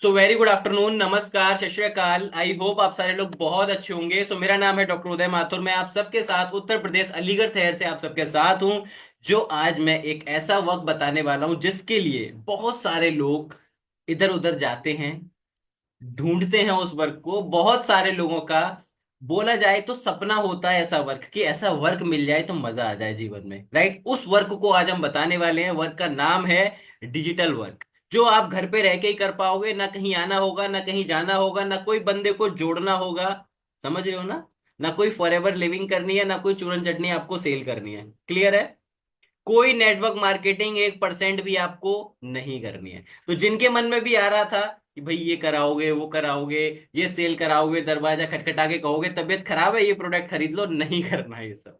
So very good afternoon, नमस्कार, सत श्री अकाल। आई होप आप सारे लोग बहुत अच्छे होंगे। सो मेरा नाम है डॉक्टर उदय माथुर। मैं आप सबके साथ उत्तर प्रदेश अलीगढ़ शहर से आप सबके साथ हूं। जो आज मैं एक ऐसा वक्त बताने वाला हूं जिसके लिए बहुत सारे लोग इधर उधर जाते हैं, ढूंढते हैं उस वर्क को। बहुत सारे लोगों का बोला जाए तो सपना होता है ऐसा वर्क, कि ऐसा वर्क मिल जाए तो मजा आ जाए जीवन में, राइट। उस वर्क को आज हम बताने वाले हैं। वर्क का नाम है डिजिटल वर्क। जो आप घर पे रह के ही कर पाओगे, ना कहीं आना होगा, ना कहीं जाना होगा, ना कोई बंदे को जोड़ना होगा। समझ रहे हो ना? ना कोई फॉरएवर लिविंग करनी है, ना कोई चूरन चटनी आपको सेल करनी है। क्लियर है? कोई नेटवर्क मार्केटिंग 1% भी आपको नहीं करनी है। तो जिनके मन में भी आ रहा था कि भाई ये कराओगे, वो कराओगे, ये सेल कराओगे, दरवाजा खटखटा के कहोगे तबीयत खराब है, ये प्रोडक्ट खरीद लो, नहीं करना है ये सब।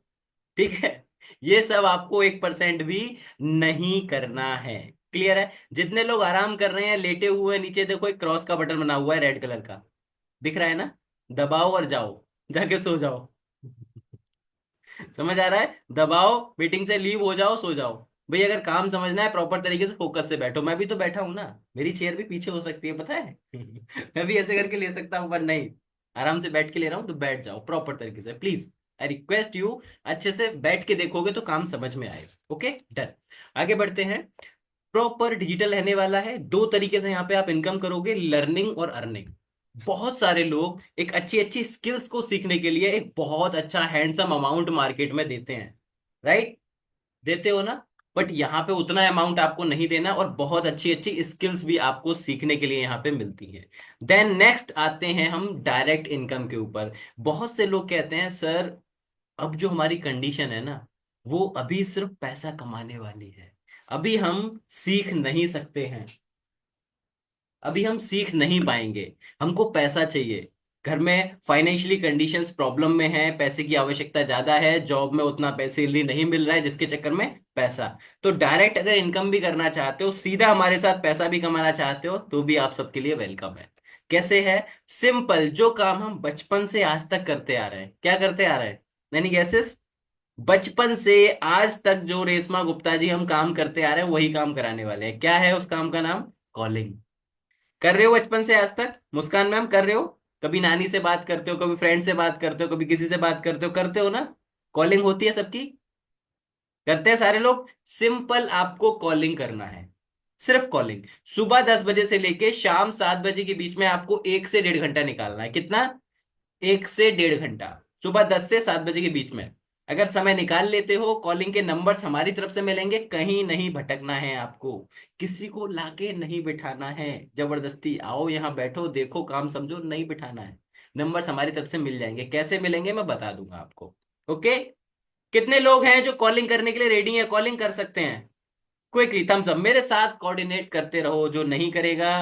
ठीक है? ये सब आपको 1% भी नहीं करना है। क्लियर है? जितने लोग आराम कर रहे हैं, लेटे हुए हैं, नीचे देखो एक क्रॉस का बटन बना हुआ है रेड कलर का, दिख रहा है ना? दबाओ और जाओ, जाके सो जाओ। समझ आ रहा है? दबाओ, मीटिंग से लीव हो जाओ, सो जाओ। भाई अगर काम समझना है प्रॉपर तरीके से फोकस से बैठो। मैं भी तो बैठा हूं ना, मेरी चेयर भी पीछे हो सकती है, पता है। मैं भी ऐसे करके ले सकता हूं, पर नहीं, आराम से बैठ के ले रहा हूं तो बैठ जाओ प्रॉपर तरीके से, प्लीज। आई रिक्वेस्ट यू, अच्छे से बैठ के देखोगे तो काम समझ में आएगा। Okay, done. आगे बढ़ते हैं। प्रॉपर डिजिटल रहने वाला है। दो तरीके से यहाँ पे आप इनकम करोगे, लर्निंग और अर्निंग। बहुत सारे लोग एक अच्छी अच्छी स्किल्स को सीखने के लिए एक बहुत अच्छा हैंडसम अमाउंट मार्केट में देते हैं, राइट? देते हो ना? बट यहाँ पे उतना अमाउंट आपको नहीं देना, और बहुत अच्छी अच्छी स्किल्स भी आपको सीखने के लिए यहाँ पे मिलती हैं। देन नेक्स्ट आते हैं हम डायरेक्ट इनकम के ऊपर। बहुत से लोग कहते हैं सर, अब जो हमारी कंडीशन है ना, वो अभी सिर्फ पैसा कमाने वाली है, अभी हम सीख नहीं सकते हैं, अभी हम सीख नहीं पाएंगे, हमको पैसा चाहिए। घर में फाइनेंशियली कंडीशंस प्रॉब्लम में है, पैसे की आवश्यकता ज्यादा है, जॉब में उतना पैसे सैलरी नहीं मिल रहा है, जिसके चक्कर में पैसा। तो डायरेक्ट अगर इनकम भी करना चाहते हो, सीधा हमारे साथ पैसा भी कमाना चाहते हो, तो भी आप सबके लिए वेलकम है। कैसे है? सिंपल, जो काम हम बचपन से आज तक करते आ रहे हैं। क्या करते आ रहे हैं? Any guesses? बचपन से आज तक जो रेशमा गुप्ता जी हम काम करते आ रहे हैं, वही काम कराने वाले हैं। क्या है उस काम का नाम? कॉलिंग। कर रहे हो बचपन से आज तक? मुस्कान मैम, कर रहे हो? कभी नानी से बात करते हो, कभी फ्रेंड से बात करते हो, कभी किसी से बात करते हो ना? कॉलिंग होती है सबकी, करते हैं सारे लोग। सिंपल, आपको कॉलिंग करना है, सिर्फ कॉलिंग। सुबह 10 बजे से लेके शाम 7 बजे के बीच में आपको 1 से 1.5 घंटा निकालना है। कितना? 1 से 1.5 घंटा। सुबह 10 से 7 बजे के बीच में अगर समय निकाल लेते हो, कॉलिंग के नंबर्स हमारी तरफ से मिलेंगे। कहीं नहीं भटकना है आपको, किसी को लाके नहीं बिठाना है। जबरदस्ती आओ यहाँ बैठो, देखो, काम समझो, नहीं बिठाना है। नंबर्स हमारी तरफ से मिल जाएंगे। कैसे मिलेंगे मैं बता दूंगा आपको। ओके? कितने लोग हैं जो कॉलिंग करने के लिए रेडी हैं, कॉलिंग कर सकते हैं? Quickly thumbs up. मेरे साथ कोऑर्डिनेट करते रहो। जो नहीं करेगा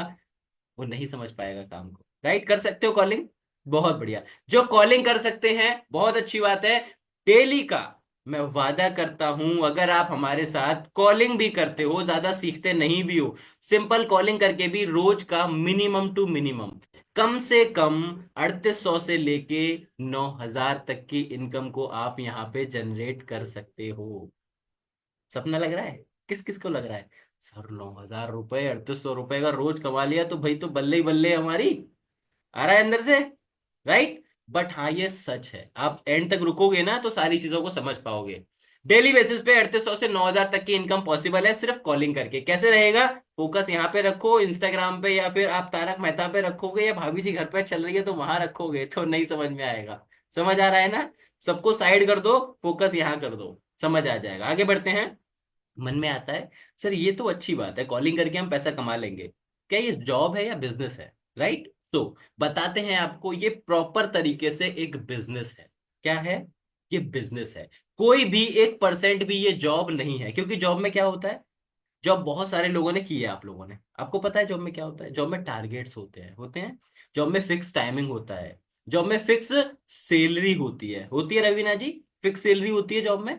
वो नहीं समझ पाएगा काम को, राइट? कर सकते हो कॉलिंग? बहुत बढ़िया। जो कॉलिंग कर सकते हैं, बहुत अच्छी बात है। डेली का मैं वादा करता हूं, अगर आप हमारे साथ कॉलिंग भी करते हो, ज्यादा सीखते नहीं भी हो, सिंपल कॉलिंग करके भी रोज का मिनिमम टू मिनिमम, कम से कम 3800 से लेके 9000 तक की इनकम को आप यहाँ पे जनरेट कर सकते हो। सपना लग रहा है? किस किस को लग रहा है? सर 9000 रुपए, 3800 रुपए का रोज कमा लिया तो भाई तो बल्ले ही बल्ले है हमारी। आ रहा है अंदर से, राइट? बट हाँ, ये सच है। आप एंड तक रुकोगे ना तो सारी चीजों को समझ पाओगे। डेली बेसिस पे 3800 से 9000 तक की इनकम पॉसिबल है, सिर्फ कॉलिंग करके। कैसे रहेगा? फोकस यहाँ पे रखो, इंस्टाग्राम पे, या फिर आप तारक मेहता पे रखोगे, या भाभी जी घर पे चल रही है तो वहां रखोगे तो नहीं समझ में आएगा। समझ आ रहा है ना? सबको साइड कर दो, फोकस यहाँ कर दो, समझ आ जाएगा। आगे बढ़ते हैं। मन में आता है सर, ये तो अच्छी बात है, कॉलिंग करके हम पैसा कमा लेंगे। क्या ये जॉब है या बिजनेस है? राइट? तो बताते हैं आपको, ये प्रॉपर तरीके से एक बिजनेस है। क्या है? ये बिजनेस है। कोई भी 1% भी ये जॉब नहीं है। क्योंकि जॉब में क्या होता है? जॉब बहुत सारे लोगों ने की है, आप लोगों ने, आपको पता है जॉब में क्या होता है? जॉब में टारगेट्स होते हैं। जॉब में फिक्स टाइमिंग होता है। जॉब में फिक्स सैलरी होती है रवीना जी। फिक्स सैलरी होती है जॉब में।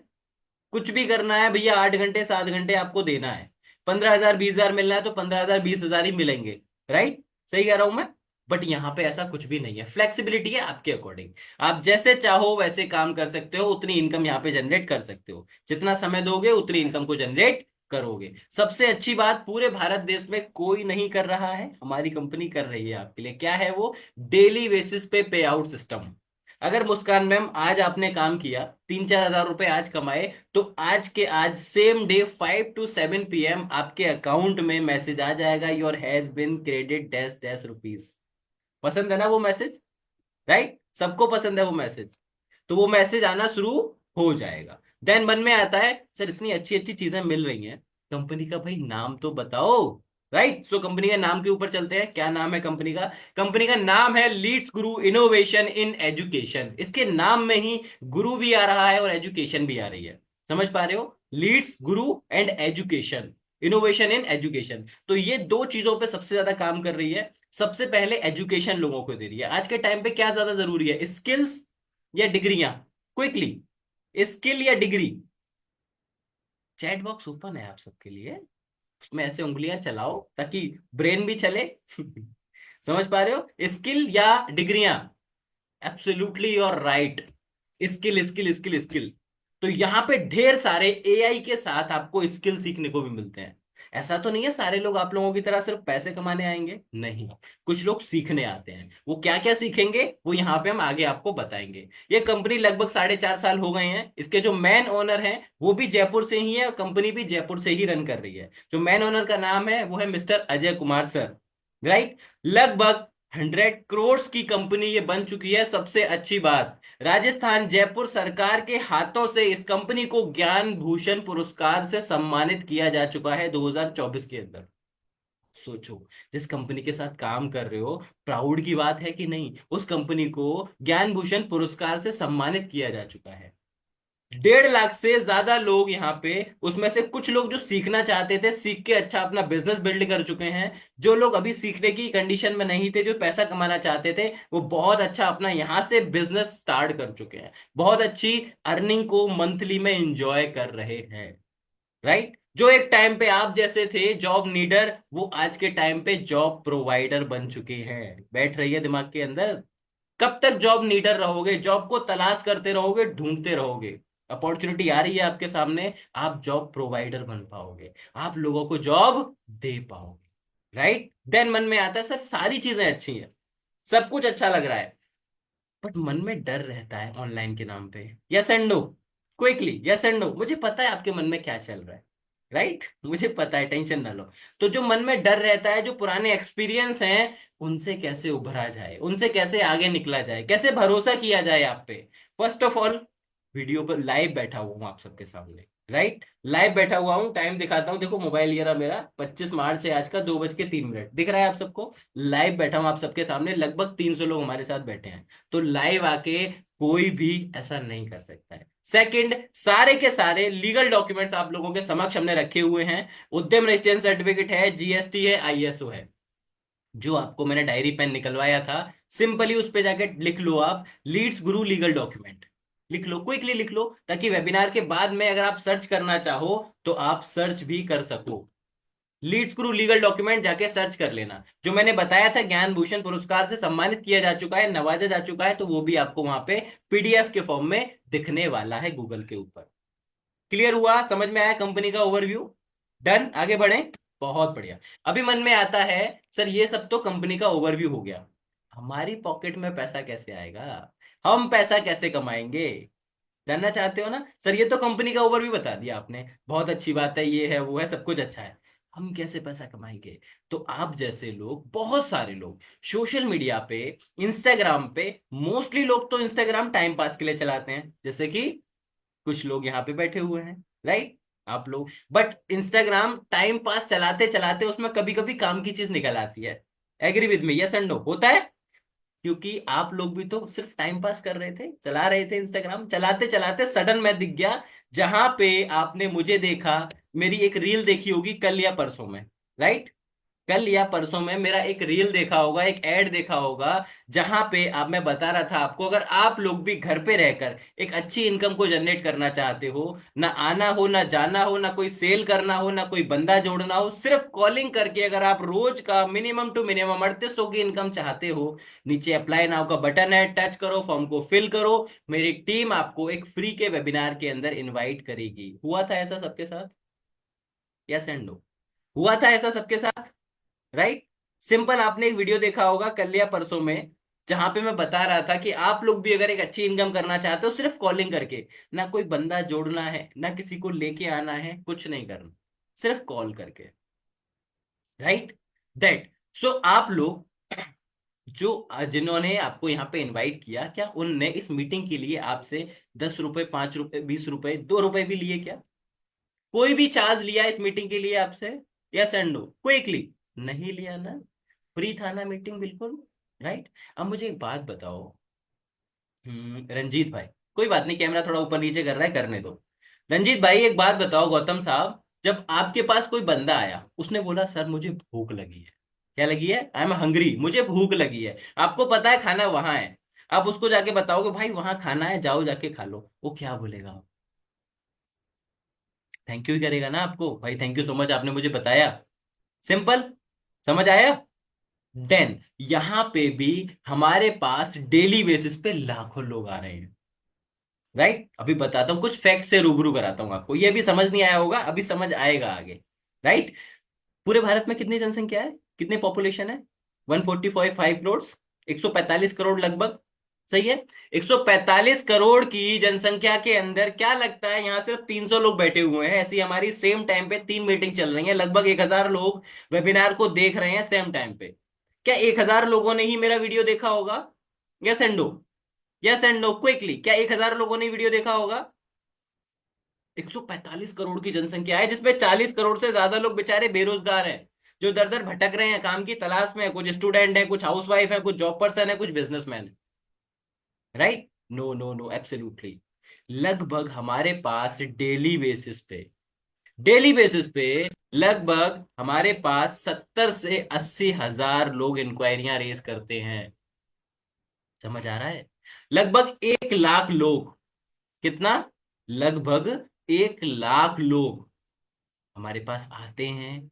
कुछ भी करना है भैया, 8 घंटे 7 घंटे आपको देना है। 15,000 20,000 मिलना है तो 15,000 20,000 ही मिलेंगे। राइट? सही कह रहा हूं मैं? बट यहाँ पे ऐसा कुछ भी नहीं है। फ्लेक्सिबिलिटी है आपके अकॉर्डिंग। आप जैसे चाहो वैसे काम कर सकते हो, उतनी इनकम यहाँ पे जनरेट कर सकते हो। जितना समय दोगे उतनी इनकम को जनरेट करोगे। सबसे अच्छी बात, पूरे भारत देश में कोई नहीं कर रहा है, हमारी कंपनी कर रही है आपके लिए। क्या है वो? डेली बेसिस पे पे आउट सिस्टम। अगर मुस्कान मैम आज आपने काम किया, 3-4 हजार रुपए आज कमाए, तो आज के आज सेम डे 5 to 7 PM आपके अकाउंट में मैसेज आ जाएगा, your has been credit dash dash rupees. पसंद है ना वो मैसेज? राइट, सबको पसंद है वो मैसेज। तो वो मैसेज आना शुरू हो जाएगा। देन मन में आता है, सर इतनी अच्छी अच्छी चीजें मिल रही हैं, कंपनी का भाई नाम तो बताओ। राइट, सो कंपनी के नाम के ऊपर चलते हैं। क्या नाम है कंपनी का? कंपनी का नाम है Leeds Guru innovation in education. इसके नाम में ही गुरु भी आ रहा है और एजुकेशन भी आ रही है। समझ पा रहे हो? Leeds Guru and education, innovation in education. तो ये दो चीजों पे सबसे ज्यादा काम कर रही है। सबसे पहले एजुकेशन लोगों को दे रही है। आज के टाइम पे क्या ज्यादा जरूरी है, स्किल्स या डिग्रियां? क्विकली, स्किल या डिग्री? चैट बॉक्स ओपन है आप सबके लिए, उसमें ऐसे उंगलियां चलाओ ताकि ब्रेन भी चले। समझ पा रहे हो? स्किल या डिग्रियां? Absolutely your right. Skill skill skill skill. तो यहां पे ढेर सारे एआई के साथ आपको स्किल सीखने को भी मिलते हैं। ऐसा तो नहीं है सारे लोग आप लोगों की तरह सिर्फ पैसे कमाने आएंगे, नहीं। कुछ लोग सीखने आते हैं। वो क्या क्या सीखेंगे वो यहाँ पे हम आगे आपको बताएंगे। ये कंपनी लगभग 4.5 साल हो गए हैं। इसके जो मैन ओनर हैं वो भी जयपुर से ही है और कंपनी भी जयपुर से ही रन कर रही है। जो मैन ओनर का नाम है वो है mister Ajay Kumar sir. Right. लगभग 100 करोड़ की कंपनी ये बन चुकी है। सबसे अच्छी बात, राजस्थान जयपुर सरकार के हाथों से इस कंपनी को ज्ञान भूषण पुरस्कार से सम्मानित किया जा चुका है 2024 के अंदर। सोचो, जिस कंपनी के साथ काम कर रहे हो, प्राउड की बात है कि नहीं? उस कंपनी को ज्ञान भूषण पुरस्कार से सम्मानित किया जा चुका है। 1.5 लाख से ज्यादा लोग यहाँ पे, उसमें से कुछ लोग जो सीखना चाहते थे सीख के अच्छा अपना बिजनेस बिल्ड कर चुके हैं। जो लोग अभी सीखने की कंडीशन में नहीं थे, जो पैसा कमाना चाहते थे, वो बहुत अच्छा अपना यहाँ से बिजनेस स्टार्ट कर चुके हैं। बहुत अच्छी अर्निंग को मंथली में एंजॉय कर रहे हैं। राइट। जो एक टाइम पे आप जैसे थे जॉब नीडर, वो आज के टाइम पे जॉब प्रोवाइडर बन चुके हैं। बैठ रही है दिमाग के अंदर? कब तक जॉब नीडर रहोगे? जॉब को तलाश करते रहोगे, ढूंढते रहोगे। अपॉर्चुनिटी आ रही है आपके सामने, आप जॉब प्रोवाइडर बन पाओगे, आप लोगों को जॉब दे पाओगे। राइट। देन मन में आता है, सर सारी चीजें अच्छी हैं, सब कुछ अच्छा लग रहा है, बट मन में डर रहता है ऑनलाइन के नाम पे। Yes and no, quickly yes and no. मुझे पता है आपके मन में क्या चल रहा है। राइट, मुझे पता है, टेंशन ना लो। तो जो मन में डर रहता है, जो पुराने एक्सपीरियंस हैं, उनसे कैसे उभरा जाए, उनसे कैसे आगे निकला जाए, कैसे भरोसा किया जाए आप पे? फर्स्ट ऑफ ऑल, वीडियो पर लाइव बैठा हुआ हूँ आप सबके सामने। राइट, लाइव बैठा हुआ हूँ। टाइम दिखाता हूँ, देखो मोबाइल ये रहा मेरा, 25 मार्च है आज का, 2:03 दिख रहा है आप सबको। लाइव बैठा हूँ आप सबके सामने, लगभग 300 लोग हमारे साथ बैठे हैं। तो लाइव आके कोई भी ऐसा नहीं कर सकता है। सेकंड, सारे के सारे लीगल डॉक्यूमेंट्स आप लोगों के समक्ष हमने रखे हुए हैं। उद्यम रजिस्ट्रेशन सर्टिफिकेट है, जीएसटी है, आईएसओ है। जो आपको मैंने डायरी पेन निकलवाया था, सिंपली उस पे जाके लिख लो आप, लीड्स गुरु लीगल डॉक्यूमेंट। लिख लो, क्विकली लिख लो, ताकि वेबिनार के बाद में अगर आप सर्च करना चाहो तो आप सर्च भी कर सको। लीड्स गुरु लीगल डॉक्यूमेंट जाके सर्च कर लेना। जो मैंने बताया था ज्ञान भूषण पुरस्कार से सम्मानित किया जा चुका है, नवाजा जा चुका है, तो वो भी आपको वहां पे पीडीएफ के फॉर्म में दिखने वाला है गूगल के ऊपर। क्लियर हुआ? समझ में आया कंपनी का ओवरव्यू? डन, आगे बढ़े। बहुत बढ़िया। अभी मन में आता है, सर ये सब तो कंपनी का ओवरव्यू हो गया, हमारी पॉकेट में पैसा कैसे आएगा, हम पैसा कैसे कमाएंगे? जानना चाहते हो ना? सर ये तो कंपनी का ओवरव्यू बता दिया आपने, बहुत अच्छी बात है, ये है वो है, सब कुछ अच्छा है, हम कैसे पैसा कमाएंगे? तो आप जैसे लोग, बहुत सारे लोग सोशल मीडिया पे, इंस्टाग्राम पे, मोस्टली लोग तो इंस्टाग्राम टाइम पास के लिए चलाते हैं, जैसे कि कुछ लोग यहाँ पे बैठे हुए हैं। राइट, आप लोग। बट इंस्टाग्राम टाइम पास चलाते चलाते उसमें कभी कभी काम की चीज निकल आती है। Agree with me? Yes and no, होता है। क्योंकि आप लोग भी तो सिर्फ टाइम पास कर रहे थे, चला रहे थे इंस्टाग्राम, चलाते चलाते सडन मैं दिख गया, जहां पे आपने मुझे देखा। मेरी एक रील देखी होगी कल या परसों में। राइट, कल या परसों में मेरा एक रील देखा होगा, एक ऐड देखा होगा, जहां पे आप, मैं बता रहा था आपको, अगर आप लोग भी घर पे रहकर एक अच्छी इनकम को जनरेट करना चाहते हो, ना आना हो ना जाना हो, ना कोई सेल करना हो, ना कोई बंदा जोड़ना हो, सिर्फ कॉलिंग करके अगर आप रोज का मिनिमम टू मिनिमम 3800 की इनकम चाहते हो, नीचे अप्लाई नाउ का बटन है, टच करो, फॉर्म को फिल करो। मेरी टीम आपको एक फ्री के वेबिनार के अंदर इन्वाइट करेगी। हुआ था ऐसा सबके साथ? Yes and no? हुआ था ऐसा सबके साथ, राइट? सिंपल, आपने एक वीडियो देखा होगा कल या परसों में, जहां पे मैं बता रहा था कि आप लोग भी अगर एक अच्छी इनकम करना चाहते हो, सिर्फ कॉलिंग करके, ना कोई बंदा जोड़ना है, ना किसी को लेके आना है, कुछ नहीं करना, सिर्फ कॉल करके, राइट? दैट, सो आप लोग जो जिन्होंने आपको यहाँ पे इनवाइट किया, क्या उनने इस मीटिंग के लिए आपसे 10 रुपए, 5 रुपए, 20 रुपए, 2 रुपए भी लिए क्या? कोई भी चार्ज लिया इस मीटिंग के लिए आपसे? Yes and no, quickly. नहीं लिया ना? फ्री था ना मीटिंग, बिल्कुल, राइट? अब मुझे एक बात बताओ, रंजीत भाई, कोई बात नहीं, कैमरा थोड़ा ऊपर नीचे कर रहा है, करने दो। रंजीत भाई एक बात बताओ, गौतम साहब, जब आपके पास कोई बंदा आया, उसने बोला सर मुझे भूख लगी है, क्या लगी है? आई एम हंग्री, मुझे भूख लगी है, आपको पता है खाना वहां है, आप उसको जाके बताओगे भाई वहां खाना है, जाओ जाके खा लो, वो क्या बोलेगा? थैंक यू ही करेगा ना आपको, भाई थैंक यू सो मच, आपने मुझे बताया। सिंपल, समझ आया? देन यहां पे भी हमारे पास डेली बेसिस पे लाखों लोग आ रहे हैं, राइट? अभी बताता हूँ, कुछ फैक्ट से रूबरू कराता हूँ आपको, ये अभी समझ नहीं आया होगा, अभी समझ आएगा आगे, राइट? पूरे भारत में कितनी जनसंख्या है, कितने पॉपुलेशन है? 145 करोड़, 145 करोड़ लगभग, सही है? 145 करोड़ की जनसंख्या के अंदर क्या लगता है, यहाँ सिर्फ 300 लोग बैठे हुए हैं, ऐसी हमारी सेम टाइम पे 3 मीटिंग चल रही है, लगभग 1000 लोग वेबिनार को देख रहे हैं सेम टाइम पे। क्या 1000 लोगों ने ही मेरा वीडियो देखा होगा? Yes and no? Yes and no, quickly, क्या 1000 लोगों ने वीडियो देखा होगा? 145 करोड़ की जनसंख्या है, जिसमें 40 करोड़ से ज्यादा लोग बेचारे बेरोजगार हैं, जो दर दर भटक रहे हैं, काम की तलाश में है, कुछ स्टूडेंट है, कुछ हाउसवाइफ है, कुछ जॉब पर्सन है, कुछ बिजनेसमैन है, right? No no no, absolutely. लगभग हमारे पास डेली बेसिस पे लगभग हमारे पास 70 से 80 हजार लोग इंक्वायरियां रेज करते हैं, समझ आ रहा है? लगभग 1 लाख लोग, कितना? लगभग 1 लाख लोग हमारे पास आते हैं,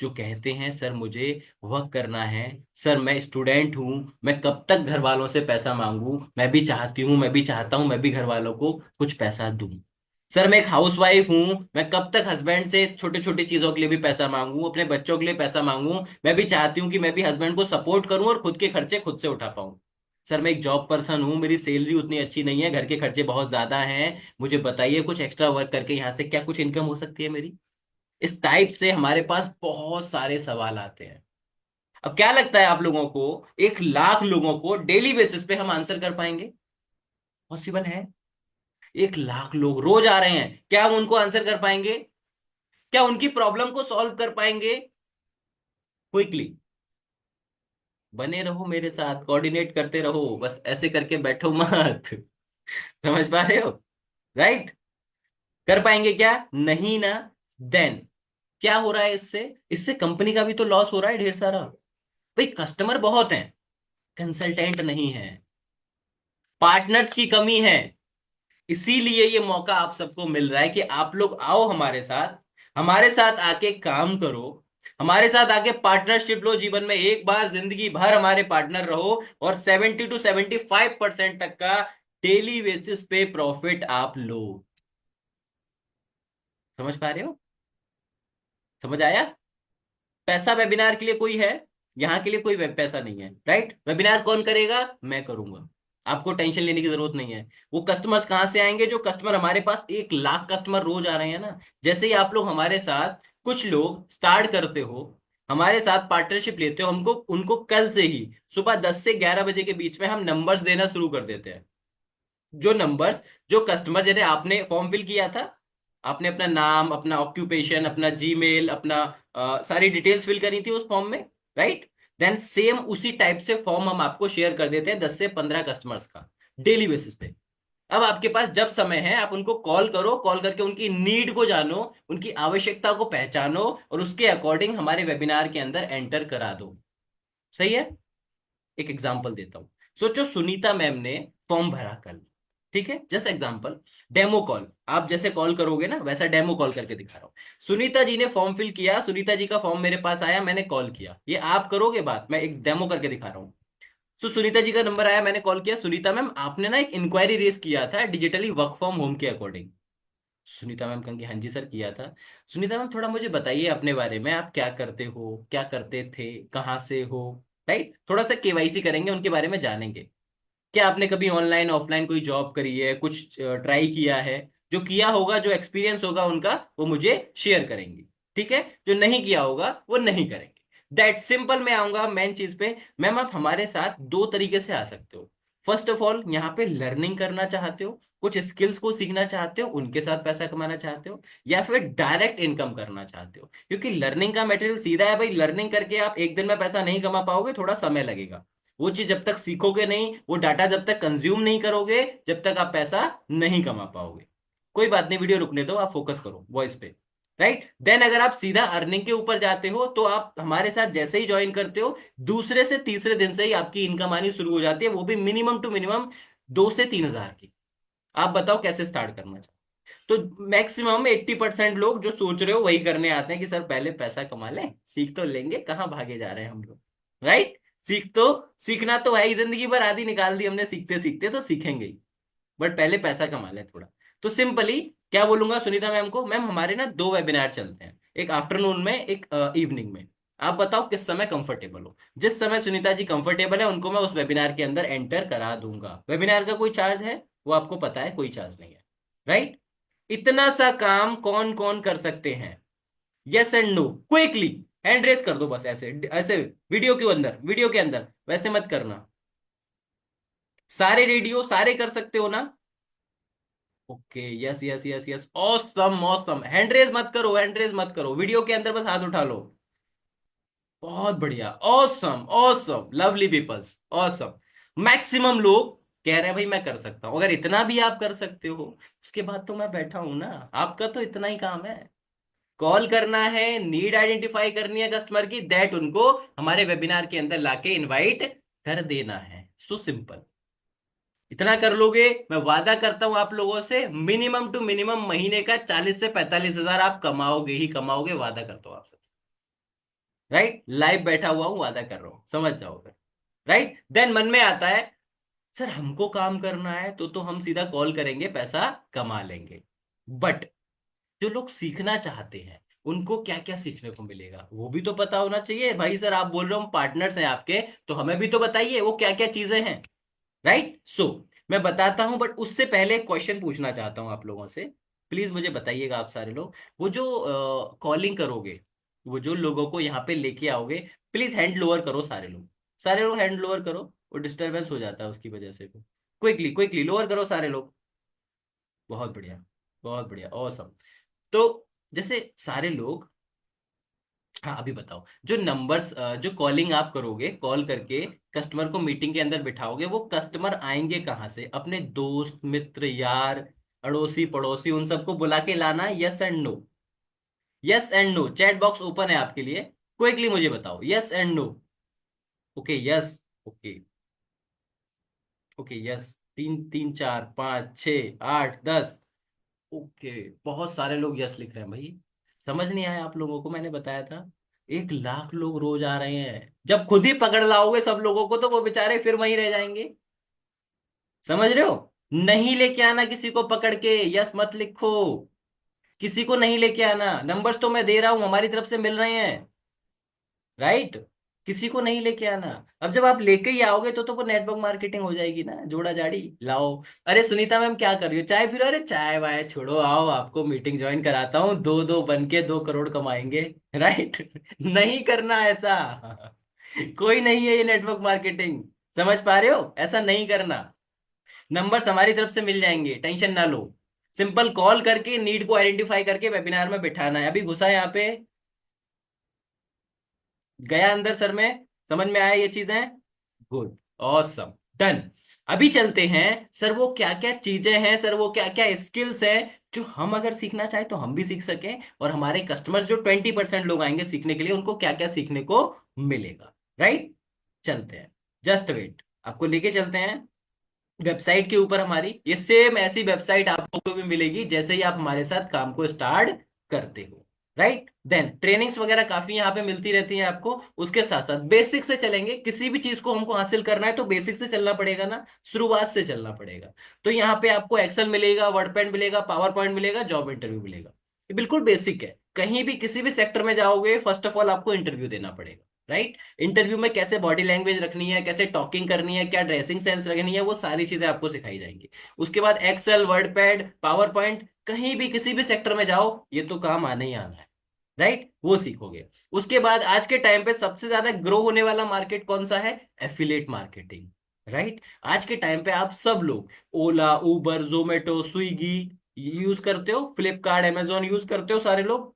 जो कहते हैं सर मुझे वर्क करना है, सर मैं स्टूडेंट हूं, मैं कब तक घर वालों से पैसा मांगू, मैं भी चाहती हूँ, मैं भी चाहता हूँ मैं भी घर वालों को कुछ पैसा दूं, सर मैं एक हाउसवाइफ हूं, मैं कब तक हस्बैंड से छोटी छोटी चीजों के लिए भी पैसा मांगू, अपने बच्चों के लिए पैसा मांगू, मैं भी चाहती हूँ कि मैं भी हस्बैंड को सपोर्ट करूं और खुद के खर्चे खुद से उठा पाऊं, सर मैं एक जॉब पर्सन हूँ, मेरी सैलरी उतनी अच्छी नहीं है, घर के खर्चे बहुत ज्यादा हैं, मुझे बताइए कुछ एक्स्ट्रा वर्क करके यहाँ से क्या कुछ इनकम हो सकती है मेरी? इस टाइप से हमारे पास बहुत सारे सवाल आते हैं। अब क्या लगता है आप लोगों को, 1 लाख लोगों को डेली बेसिस पे हम आंसर कर पाएंगे? पॉसिबल है? 1 लाख लोग रोज आ रहे हैं, क्या हम उनको आंसर कर पाएंगे? क्या उनकी प्रॉब्लम को सॉल्व कर पाएंगे क्विकली? बने रहो मेरे साथ, कोऑर्डिनेट करते रहो, बस ऐसे करके बैठो मत। समझ पा रहे हो, राइट? कर पाएंगे क्या? नहीं ना? देन क्या हो रहा है इससे? इससे कंपनी का भी तो लॉस हो रहा है ढेर सारा, भाई कस्टमर बहुत हैं, कंसल्टेंट नहीं है, पार्टनर्स की कमी है, इसीलिए ये मौका आप सबको मिल रहा है कि आप लोग आओ हमारे साथ आके काम करो, हमारे साथ आके पार्टनरशिप लो, जीवन में एक बार, जिंदगी भर हमारे पार्टनर रहो, और 70 to 75% तक का डेली बेसिस पे प्रॉफिट आप लो। समझ पा रहे हो? समझ आया? पैसा वेबिनार के लिए कोई है? यहाँ के लिए कोई वेब पैसा नहीं है, राइट? वेबिनार कौन करेगा? मैं करूंगा, आपको टेंशन लेने की जरूरत नहीं है। वो कस्टमर्स कहाँ से आएंगे? जो कस्टमर हमारे पास, 1 लाख कस्टमर रोज आ रहे हैं ना, जैसे ही आप लोग हमारे साथ, कुछ लोग स्टार्ट करते हो, हमारे साथ पार्टनरशिप लेते हो, हमको उनको कल से ही सुबह 10 से 11 बजे के बीच में हम नंबर्स देना शुरू कर देते हैं। जो नंबर्स, जो कस्टमर, जैसे आपने फॉर्म फिल किया था, आपने अपना नाम, अपना ऑक्यूपेशन, अपना जीमेल, अपना सारी डिटेल्स फिल करी थी उस फॉर्म में, राइट? देन सेम उसी टाइप से फॉर्म हम आपको शेयर कर देते हैं 10 से 15 कस्टमर्स का, डेली बेसिस पे। अब आपके पास जब समय है, आप उनको कॉल करो, कॉल करके उनकी नीड को जानो, उनकी आवश्यकता को पहचानो, और उसके अकॉर्डिंग हमारे वेबिनार के अंदर एंटर करा दो। सही है? एक एग्जाम्पल देता हूं, सोचो सुनीता मैम ने फॉर्म भरा कल, ठीक है? जस्ट एग्जाम्पल, डेमो कॉल, आप जैसे कॉल करोगे ना, वैसा डेमो कॉल करके दिखा रहा हूं। सुनीता जी ने फॉर्म फिल किया, सुनीता जी का फॉर्म मेरे पास आया, मैंने कॉल किया, ये आप करोगे बात, मैं एक डेमो करके दिखा रहा हूँ। तो सुनीता जी का नंबर आया, मैंने कॉल किया, सुनीता मैम आपने ना एक इंक्वायरी रेज किया था डिजिटली वर्क फ्रॉम होम के अकॉर्डिंग, सुनीता मैम कहेंगी हाँ जी सर किया था। सुनीता मैम थोड़ा मुझे बताइए अपने बारे में, आप क्या करते हो, क्या करते थे, कहाँ से हो। राइट, थोड़ा सा केवाईसी करेंगे, उनके बारे में जानेंगे। क्या आपने कभी ऑनलाइन ऑफलाइन कोई जॉब करी है, कुछ ट्राई किया है। जो किया होगा, जो एक्सपीरियंस होगा उनका, वो मुझे शेयर करेंगे। ठीक है, जो नहीं किया होगा वो नहीं करेंगे। That simple. मैं आऊंगा मेन चीज पे। मैम आप हमारे साथ दो तरीके से आ सकते हो। फर्स्ट ऑफ ऑल, यहाँ पे लर्निंग करना चाहते हो, कुछ स्किल्स को सीखना चाहते हो, उनके साथ पैसा कमाना चाहते हो, या फिर डायरेक्ट इनकम करना चाहते हो। क्योंकि लर्निंग का मटेरियल सीधा है भाई, लर्निंग करके आप एक दिन में पैसा नहीं कमा पाओगे, थोड़ा समय लगेगा। वो चीज जब तक सीखोगे नहीं, वो डाटा जब तक कंज्यूम नहीं करोगे, जब तक आप पैसा नहीं कमा पाओगे। कोई बात नहीं, वीडियो रुकने दो, आप फोकस करो वॉइस पे। राइट, देन अगर आप सीधा अर्निंग के ऊपर जाते हो, तो आप हमारे साथ जैसे ही ज्वाइन करते हो, दूसरे से तीसरे दिन से ही आपकी इनकम आनी शुरू हो जाती है, वो भी मिनिमम टू मिनिमम 2 से 3 हजार की। आप बताओ कैसे स्टार्ट करना चाहिए। तो मैक्सिमम 80% लोग जो सोच रहे हो वही करने आते हैं कि सर पहले पैसा कमा लें, सीख तो लेंगे, कहाँ भागे जा रहे हैं हम लोग। राइट, सीखना तो है ही, जिंदगी भर आधी निकाल दी हमने सीखते सीखते, तो सीखेंगे ही। बट पहले पैसा कमा ले थोड़ा। तो सिंपली क्या बोलूंगा सुनीता मैम को, मैम हमारे ना 2 वेबिनार चलते हैं, एक आफ्टरनून में, एक इवनिंग में। आप बताओ किस समय कंफर्टेबल हो। जिस समय सुनीता जी कंफर्टेबल है, उनको मैं उस वेबिनार के अंदर एंटर करा दूंगा। वेबिनार का कोई चार्ज है, वो आपको पता है, कोई चार्ज नहीं है। राइट। इतना सा काम कौन कौन कर सकते हैं। Yes and no, quickly hand raise कर दो बस, ऐसे ऐसे। वीडियो के अंदर वैसे मत करना। सारे रेडियो सारे कर सकते हो ना। Okay, yes yes yes yes, awesome awesome. Hand raise मत करो, हैंड रेस मत करो, वीडियो के अंदर बस हाथ उठा लो। बहुत बढ़िया, awesome awesome, lovely peoples, awesome. Maximum लोग कह रहे हैं भाई मैं कर सकता हूं। अगर इतना भी आप कर सकते हो, उसके बाद तो मैं बैठा हूं ना। आपका तो इतना ही काम है, कॉल करना है, नीड आइडेंटिफाई करनी है कस्टमर की, दैट उनको हमारे वेबिनार के अंदर लाके इनवाइट कर देना है। So simple. इतना कर लोगे, मैं वादा करता हूं आप लोगों से, मिनिमम टू मिनिमम महीने का 40 से 45 हजार आप कमाओगे ही कमाओगे, वादा करता हूं आपसे। राइट, लाइव बैठा हुआ हूं, वादा कर रहा हूं, समझ जाओगे। राइट, देन मन में आता है, सर हमको काम करना है तो हम सीधा कॉल करेंगे, पैसा कमा लेंगे। बट जो लोग सीखना चाहते हैं, उनको क्या क्या सीखने को मिलेगा, वो भी तो पता होना चाहिए भाई। सर आप बोल रहे हो हम पार्टनर्स हैं आपके, तो हमें भी तो बताइए वो क्या क्या चीजें हैं। राइट, सो मैं बताता हूं, बट उससे पहले क्वेश्चन पूछना चाहता हूं आप लोगों से। प्लीज मुझे बताइएगा आप सारे लोग, वो जो कॉलिंग करोगे, वो जो लोगों को यहाँ पे लेके आओगे, प्लीज हैंड लोअर करो सारे लोग। सारे लोग हैंड लोअर करो, वो डिस्टरबेंस हो जाता है उसकी वजह से। क्विकली क्विकली लोअर करो सारे लोग। बहुत बढ़िया, बहुत बढ़िया, ऑसम। तो जैसे सारे लोग, हाँ अभी बताओ, जो नंबर्स, जो कॉलिंग आप करोगे, कॉल करके कस्टमर को मीटिंग के अंदर बिठाओगे, वो कस्टमर आएंगे कहाँ से, अपने दोस्त मित्र यार, अड़ोसी पड़ोसी, उन सबको बुला के लाना। Yes and no, yes and no, chat box open है आपके लिए। क्विकली मुझे बताओ, yes and no. Okay yes, okay okay yes. 3 3 4 5 6 8 10। Okay, बहुत सारे लोग यस लिख रहे हैं भाई। समझ नहीं आया आप लोगों को, मैंने बताया था 1 लाख लोग रोज आ रहे हैं। जब खुद ही पकड़ लाओगे सब लोगों को, तो वो बेचारे फिर वहीं रह जाएंगे। समझ रहे हो। नहीं लेके आना किसी को पकड़ के, यस मत लिखो। किसी को नहीं लेके आना, नंबर्स तो मैं दे रहा हूं, हमारी तरफ से मिल रहे हैं। राइट, किसी को नहीं लेके आना। अब जब आप लेके ही आओगे, तो वो नेटवर्क मार्केटिंग हो जाएगी ना, जोड़ा जाड़ी लाओ। अरे सुनीता मैम क्या कर रही हो, चाय पी रहे हो, अरे चाय वाय छोड़ो, आओ आपको मीटिंग ज्वाइन कराता हूँ, दो दो बन के 2 करोड़ कमाएंगे। राइट, नहीं करना ऐसा। कोई नहीं है ये नेटवर्क मार्केटिंग। समझ पा रहे हो, ऐसा नहीं करना। नंबर्स हमारी तरफ से मिल जाएंगे, टेंशन ना लो। सिंपल कॉल करके नीड को आइडेंटिफाई करके वेबिनार में बिठाना है। अभी घुसा यहाँ पे, गया अंदर सर में, समझ में आया ये चीजें। Good, awesome, done. अभी चलते हैं, सर वो क्या क्या चीजें हैं, सर वो क्या क्या स्किल्स हैं, जो हम अगर सीखना चाहें तो हम भी सीख सकें, और हमारे कस्टमर्स जो 20% लोग आएंगे सीखने के लिए, उनको क्या क्या सीखने को मिलेगा। राइट, चलते हैं। जस्ट वेट, आपको लेके चलते हैं वेबसाइट के ऊपर हमारी। ये सेम ऐसी वेबसाइट आपको भी मिलेगी जैसे ही आप हमारे साथ काम को स्टार्ट करते हो। राइट। देन ट्रेनिंग्स वगैरह काफी यहाँ पे मिलती रहती हैं आपको। उसके साथ साथ बेसिक से चलेंगे, किसी भी चीज को हमको हासिल करना है तो बेसिक से चलना पड़ेगा ना, शुरुआत से चलना पड़ेगा। तो यहाँ पे आपको एक्सेल मिलेगा, वर्ड पैड मिलेगा, पावर पॉइंट मिलेगा, जॉब इंटरव्यू मिलेगा। ये बिल्कुल बेसिक है। कहीं भी किसी भी सेक्टर में जाओगे, फर्स्ट ऑफ ऑल आपको इंटरव्यू देना पड़ेगा। राइट। इंटरव्यू में कैसे बॉडी लैंग्वेज रखनी है, कैसे टॉकिंग करनी है, क्या ड्रेसिंग सेंस रखनी है, वो सारी चीजें आपको सिखाई जाएंगी। उसके बाद Excel, WordPad, PowerPoint, कहीं भी किसी भी सेक्टर में जाओ ये तो काम आना ही आना है। राइट, वो सीखोगे। उसके बाद आज के टाइम पे सबसे ज्यादा ग्रो होने वाला मार्केट कौन सा है? Affiliate marketing. राइट। आज के टाइम पे आप सब लोग ओला, उबर, जोमेटो, स्विगी यूज करते हो, फ्लिपकार्ट, अमेजोन यूज करते हो सारे लोग।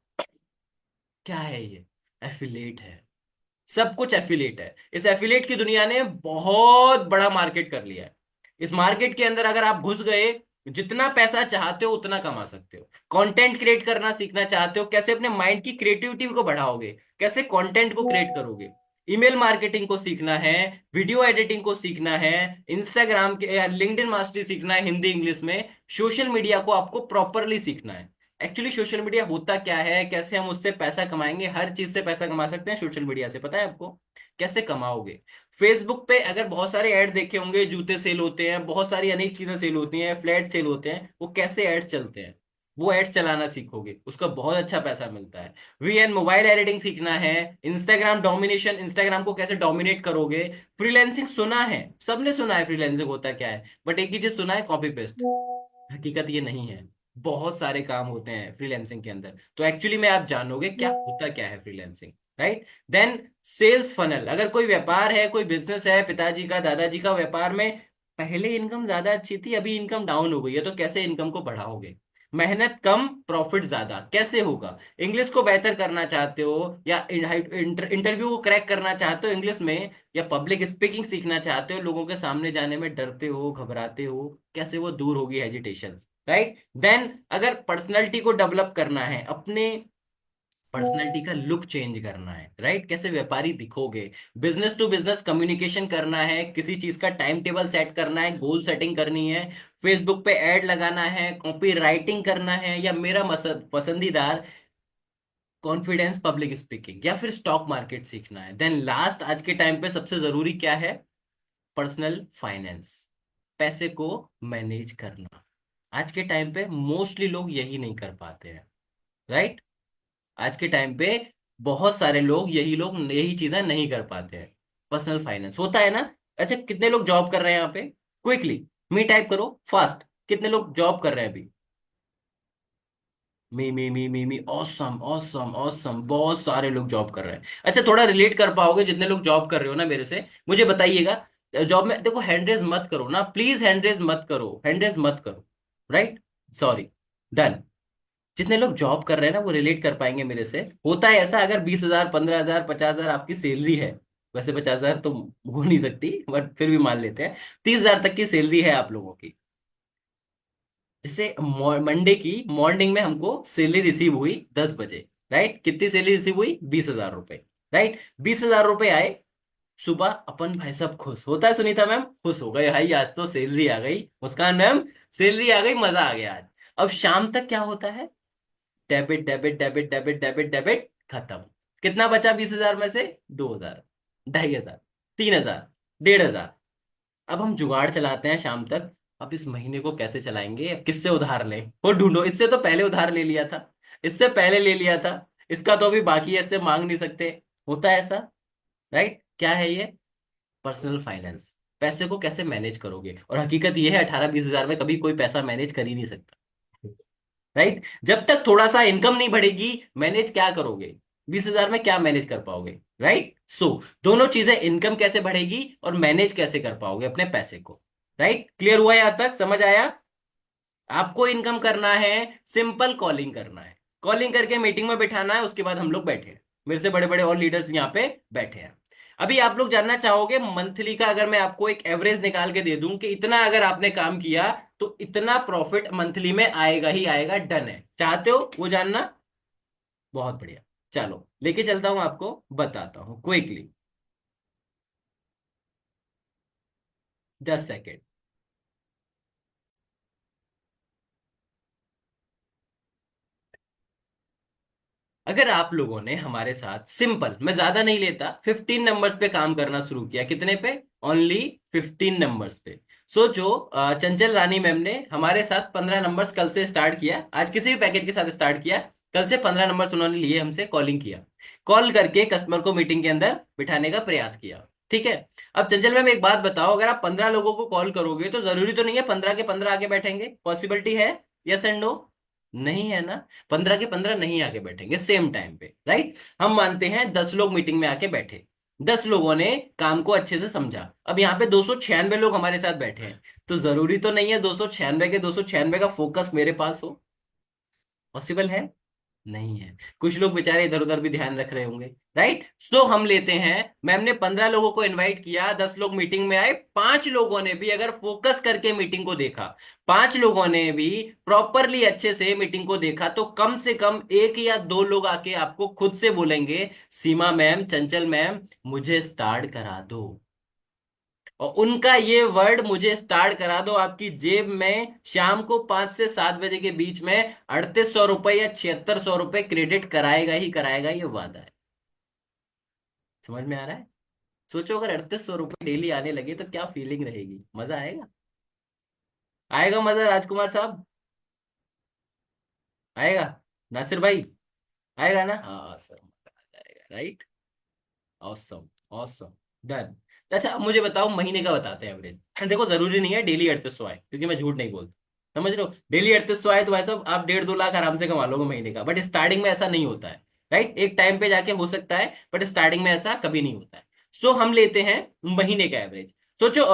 क्या है ये? एफिलिएट है। सब कुछ एफिलिएट है। इस एफिलिएट की दुनिया ने बहुत बड़ा मार्केट कर लिया है। इस मार्केट के अंदर अगर आप घुस गए, जितना पैसा चाहते हो उतना कमा सकते हो। कंटेंट क्रिएट करना सीखना चाहते हो, कैसे अपने माइंड की क्रिएटिविटी को बढ़ाओगे, कैसे कंटेंट को क्रिएट करोगे, ईमेल मार्केटिंग को सीखना है, वीडियो एडिटिंग को सीखना है, इंस्टाग्राम के या लिंक्डइन मास्टरी सीखना है हिंदी इंग्लिश में, सोशल मीडिया को आपको प्रॉपरली सीखना है। एक्चुअली सोशल मीडिया होता क्या है, कैसे हम उससे पैसा कमाएंगे, हर चीज से पैसा कमा सकते हैं सोशल मीडिया से। पता है आपको कैसे कमाओगे? फेसबुक पे अगर बहुत सारे ऐड देखे होंगे, जूते सेल होते हैं, बहुत सारी अनेक चीजें सेल होती हैं, फ्लैट सेल होते हैं, वो कैसे एड्स चलते हैं, वो एड्स चलाना सीखोगे, उसका बहुत अच्छा पैसा मिलता है। वीएन मोबाइल एडिटिंग सीखना है, इंस्टाग्राम डोमिनेशन, इंस्टाग्राम को कैसे डोमिनेट करोगे। फ्रीलैंसिंग सुना है, सबने सुना है फ्रीलैंसिंग होता क्या है, बट एक ही चीज सुना है, कॉपी पेस्ट। हकीकत ये नहीं है। बहुत सारे काम होते हैं फ्रीलैंसिंग के अंदर, तो एक्चुअली में आप जानोगे क्या होता क्या है freelancing. Right. Then sales funnel, अगर कोई व्यापार है, कोई बिजनेस है, पिताजी का, दादाजी का व्यापार में पहले इनकम ज्यादा अच्छी थी, अभी इनकम डाउन हो गई है, तो कैसे इनकम को बढ़ाओगे? मेहनत कम, प्रॉफिट ज्यादा, कैसे होगा? इंग्लिश को बेहतर करना चाहते हो, या इंटरव्यू को क्रैक करना चाहते हो इंग्लिश में, या पब्लिक स्पीकिंग सीखना चाहते हो, लोगों के सामने जाने में डरते हो, घबराते हो, कैसे वो दूर होगी हेजिटेशन। राइट। देन अगर पर्सनैलिटी को डेवलप करना है, अपने पर्सनैलिटी का लुक चेंज करना है, राइट, कैसे व्यापारी दिखोगे, बिजनेस टू बिजनेस कम्युनिकेशन करना है, किसी चीज का टाइम टेबल सेट करना है, गोल सेटिंग करनी है, फेसबुक पे ऐड लगाना है, कॉपी राइटिंग करना है, या मेरा पसंदीदार कॉन्फिडेंस पब्लिक स्पीकिंग, या फिर स्टॉक मार्केट सीखना है। देन लास्ट, आज के टाइम पे सबसे जरूरी क्या है? पर्सनल फाइनेंस, पैसे को मैनेज करना। आज के टाइम पे मोस्टली लोग यही नहीं कर पाते हैं। राइट। आज के टाइम पे बहुत सारे लोग यही चीजें नहीं कर पाते हैं। पर्सनल फाइनेंस होता है ना। अच्छा, कितने लोग जॉब कर रहे हैं यहाँ पे? क्विकली मी टाइप करो फास्ट। कितने लोग जॉब कर रहे हैं अभी? मी ऑसम ऑसम ऑसम, बहुत सारे लोग जॉब कर रहे हैं। अच्छा, थोड़ा रिलेट कर पाओगे जितने लोग जॉब कर रहे हो ना मेरे से, मुझे बताइएगा। जॉब में देखो, हैंड रेज मत करो ना प्लीज, हैंड रेज मत करो, हैंड रेज मत करो। राइट। सॉरी। डन। जितने लोग जॉब कर रहे हैं ना वो रिलेट कर पाएंगे मेरे से। होता है ऐसा, अगर 20,000, 15,000, 50,000 आपकी सैलरी है, वैसे 50,000 तो हो नहीं सकती, बट फिर भी मान लेते हैं, 30,000 तक की सैलरी है आप लोगों की। जैसे मंडे की मॉर्निंग में हमको सैलरी रिसीव हुई 10 बजे। राइट। कितनी सैलरी रिसीव हुई? 20,000 रुपए। राइट। 20,000 रुपए आए सुबह, अपन भाई सब खुश होता है, सुनीता मैम खुश हो गए, भाई आज तो सैलरी आ गई, मुस्कान मैम सैलरी आ गई, मजा आ गया आज। अब शाम तक क्या होता है? Debit debit debit debit debit debit, खत्म। कितना बचा 20,000 में से? 2,000, 2,500, 3,000, 1,500। अब हम जुगाड़ चलाते हैं शाम तक। अब इस महीने को कैसे चलाएंगे, अब किससे उधार लें, वो ढूंढो। इससे तो पहले उधार ले लिया था, इससे पहले ले लिया था, इसका तो अभी बाकी है, इससे मांग नहीं सकते। होता है ऐसा। राइट। क्या है ये? Personal finance. पैसे को कैसे मैनेज करोगे, और हकीकत ये है 18-20 हजार में कभी कोई पैसा मैनेज कर ही नहीं सकता। राइट। जब तक थोड़ा सा इनकम नहीं बढ़ेगी, मैनेज क्या करोगे? 20,000 में क्या मैनेज कर पाओगे? राइट। सो दोनों चीजें, इनकम कैसे बढ़ेगी और मैनेज कैसे कर पाओगे अपने पैसे को। राइट। क्लियर हुआ यहां तक? समझ आया? आपको इनकम करना है, सिंपल कॉलिंग करना है, कॉलिंग करके मीटिंग में बिठाना है, उसके बाद हम लोग बैठे हैं, मेरे से बड़े बड़े और लीडर्स यहाँ पे बैठे हैं। अभी आप लोग जानना चाहोगे मंथली का, अगर मैं आपको एक एवरेज निकाल के दे दूं कि इतना अगर आपने काम किया तो इतना प्रॉफिट मंथली में आएगा ही आएगा, डन है, चाहते हो वो जानना? बहुत बढ़िया। चलो लेके चलता हूं, आपको बताता हूं क्विकली। 10 सेकेंड। अगर आप लोगों ने हमारे साथ सिंपल, मैं ज्यादा नहीं लेता, 15 नंबर्स पे काम करना शुरू किया, कितने पे? ओनली 15 नंबर्स पे। सोचो, चंचल रानी मैम ने हमारे साथ 15 नंबर्स कल से स्टार्ट किया, आज किसी भी पैकेज के साथ स्टार्ट किया, कल से 15 नंबर्स उन्होंने लिए, हमसे कॉलिंग किया, कॉल करके कस्टमर को मीटिंग के अंदर बिठाने का प्रयास किया। ठीक है। अब चंचल मैम एक बात बताओ, अगर आप 15 लोगों को कॉल करोगे तो जरूरी तो नहीं है 15 के 15 आके बैठेंगे, पॉसिबिलिटी है? Yes and no? नहीं है ना। 15 के 15 नहीं आके बैठेंगे सेम टाइम पे, राइट। हम मानते हैं 10 लोग मीटिंग में आके बैठे, 10 लोगों ने काम को अच्छे से समझा, अब यहाँ पे 296 लोग हमारे साथ बैठे हैं, तो जरूरी तो नहीं है 296 के 296 का फोकस मेरे पास हो। पॉसिबल है? नहीं है। कुछ लोग बेचारे इधर उधर भी ध्यान रख रहे होंगे, राइट। सो हम लेते हैं, मैम ने 15 लोगों को इनवाइट किया, 10 लोग मीटिंग में आए, 5 लोगों ने भी अगर फोकस करके मीटिंग को देखा, 5 लोगों ने भी प्रॉपरली अच्छे से मीटिंग को देखा, तो कम से कम 1 या 2 लोग आके आपको खुद से बोलेंगे, सीमा मैम, चंचल मैम, मुझे स्टार्ट करा दो। और उनका ये वर्ड, मुझे स्टार्ट करा दो, आपकी जेब में शाम को 5 से 7 बजे के बीच में 3800 रुपए या 7600 रुपए क्रेडिट कराएगा ही कराएगा, ये वादा है। समझ में आ रहा है? सोचो, अगर 3800 रुपए डेली आने लगे तो क्या फीलिंग रहेगी, मजा आएगा? आएगा मजा राजकुमार साहब? आएगा? नासिर भाई, आएगा ना? हाँ सर, मजा आ जाएगा, राइट। Awesome, awesome, done. अच्छा, अब मुझे बताओ, महीने का बताते हैं एवरेज। देखो, जरूरी नहीं है डेली 3800 आए, क्योंकि मैं झूठ नहीं बोलता, समझ रहे हो? डेली 3800 आए तो भाई साहब आप 1.5-2 लाख आराम से कमा लोगे महीने का, बट स्टार्टिंग में ऐसा नहीं होता है, राइट। एक टाइम पे जाके हो सकता है, बट स्टार्टिंग में ऐसा कभी नहीं होता है। सो हम लेते हैं महीने का एवरेज। सोचो,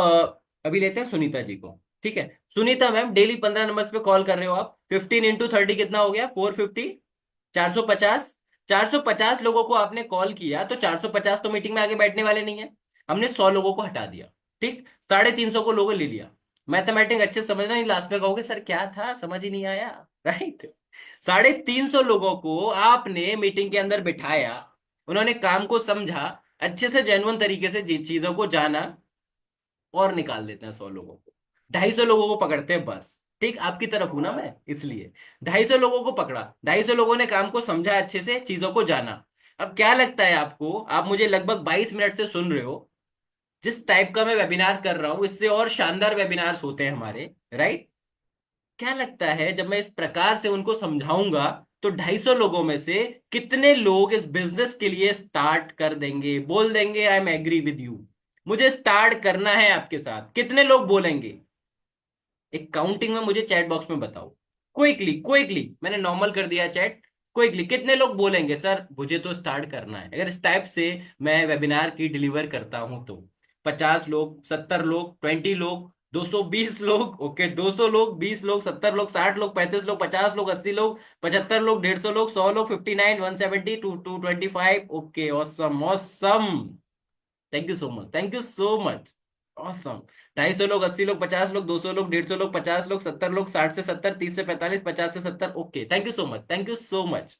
अभी लेते हैं सुनीता जी को। ठीक है, सुनीता मैम, डेली 15 नंबर्स पे कॉल कर रहे हो आप, 15 × 30 कितना हो गया? 450, 450। 450 लोगों को आपने कॉल किया, तो 450 तो मीटिंग में आगे बैठने वाले नहीं है, हमने 100 लोगों को हटा दिया। ठीक, 350 को लोगों ले लिया। मैथमेटिक्स अच्छे से समझना, नहीं लास्ट में कहोगे सर क्या था, समझ ही नहीं आया, राइट। 350 लोगों को आपने मीटिंग के अंदर बिठाया, उन्होंने काम को समझा, अच्छे से जेन्युइन तरीके से चीजों को जाना, और निकाल देते हैं 100 लोगों को। 250 लोगों को पकड़ते हैं बस। ठीक, आपकी तरफ हूं ना मैं, इसलिए 250 लोगों को पकड़ा, 250 लोगों ने काम को समझा, अच्छे से चीजों को जाना। अब क्या लगता है आपको, आप मुझे लगभग 22 मिनट से सुन रहे हो, जिस टाइप का मैं वेबिनार कर रहा हूं, इससे और शानदार वेबिनार्स होते हैं हमारे, राइट। क्या लगता है जब मैं इस प्रकार से उनको समझाऊंगा, तो 250 लोगों में से कितने लोग इस बिजनेस के लिए स्टार्ट कर देंगे, बोल देंगे I am agree with you, मुझे स्टार्ट करना है आपके साथ? कितने लोग बोलेंगे? एक काउंटिंग में मुझे चैट बॉक्स में बताओ, क्विकली क्विकली, मैंने नॉर्मल कर दिया चैट, क्विकली कितने लोग बोलेंगे सर मुझे तो स्टार्ट करना है, अगर इस टाइप से मैं वेबिनार की डिलीवर करता हूं तो? 50 लोग, 70 लोग, 20 लोग, 220 लोग, ओके, 200 लोग, 20 लोग, 70 लोग, 60 लोग, 35 लोग, 50 लोग, 80 लोग, 75 लोग, 150 लोग, 100 लोग, 59, 170, 225, okay, awesome, awesome. Thank you so much, thank you so much, awesome. 250 लोग, 80 लोग, 50 लोग, 200 लोग, 150 लोग, 50 लोग, 70 लोग, 60 से 70, 30 से 45, 50 से 70, okay, thank you so much, thank you so much,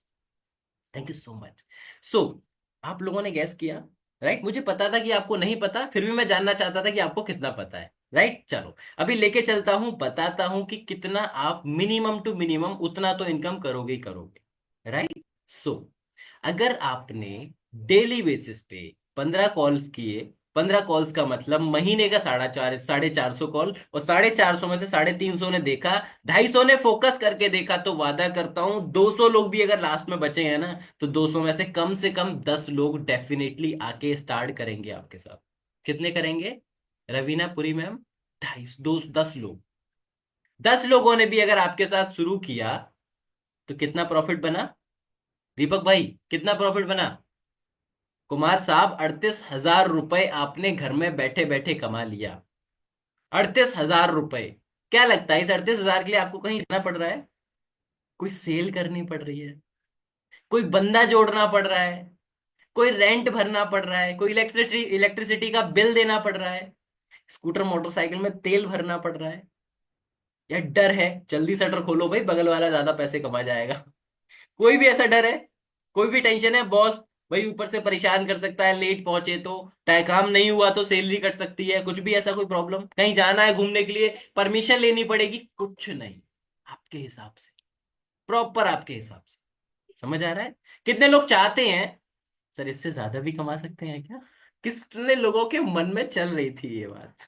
thank you so much. So आप लोगों ने गैस किया, राइट। मुझे पता था कि आपको नहीं पता, फिर भी मैं जानना चाहता था कि आपको कितना पता है, राइट। चलो, अभी लेके चलता हूं, बताता हूं कि कितना आप मिनिमम टू मिनिमम उतना तो इनकम करोगे ही करोगे, राइट। सो अगर आपने डेली बेसिस पे 15 कॉल्स किए, 15 कॉल्स का मतलब महीने का 450 और 450 में से 350 ने देखा, 250 ने फोकस करके देखा, तो वादा करता हूं 200 लोग भी अगर लास्ट में बचे हैं ना, तो 200 में से कम 10 लोग डेफिनेटली आके स्टार्ट करेंगे आपके साथ। कितने करेंगे? रवीना पुरी मैम, 10 लोग, 10 लोगों ने भी अगर आपके साथ शुरू किया, तो कितना प्रॉफिट बना? दीपक भाई, कितना प्रॉफिट बना? कुमार साहब, 38,000 रुपए आपने घर में बैठे बैठे कमा लिया। 38,000 रुपए। क्या लगता है इस 38,000 के लिए आपको कहीं जाना पड़ रहा है? कोई सेल करनी पड़ रही है? कोई बंदा जोड़ना पड़ रहा है? कोई रेंट भरना पड़ रहा है? कोई इलेक्ट्रिसिटी इलेक्ट्रिसिटी का बिल देना पड़ रहा है? स्कूटर मोटरसाइकिल में तेल भरना पड़ रहा है? या डर है जल्दी शटर खोलो भाई, बगल वाला ज्यादा पैसे कमा जाएगा? कोई भी ऐसा डर है? कोई भी टेंशन है? बॉस भाई ऊपर से परेशान कर सकता है, लेट पहुंचे तो, तय काम नहीं हुआ तो सैलरी कट सकती है, कुछ भी ऐसा कोई प्रॉब्लम, कहीं जाना है घूमने के लिए परमिशन लेनी पड़ेगी? कुछ नहीं, आपके हिसाब से, प्रॉपर आपके हिसाब से, समझ आ रहा है? कितने लोग चाहते हैं सर इससे ज्यादा भी कमा सकते हैं क्या? कितने लोगों के मन में चल रही थी ये बात?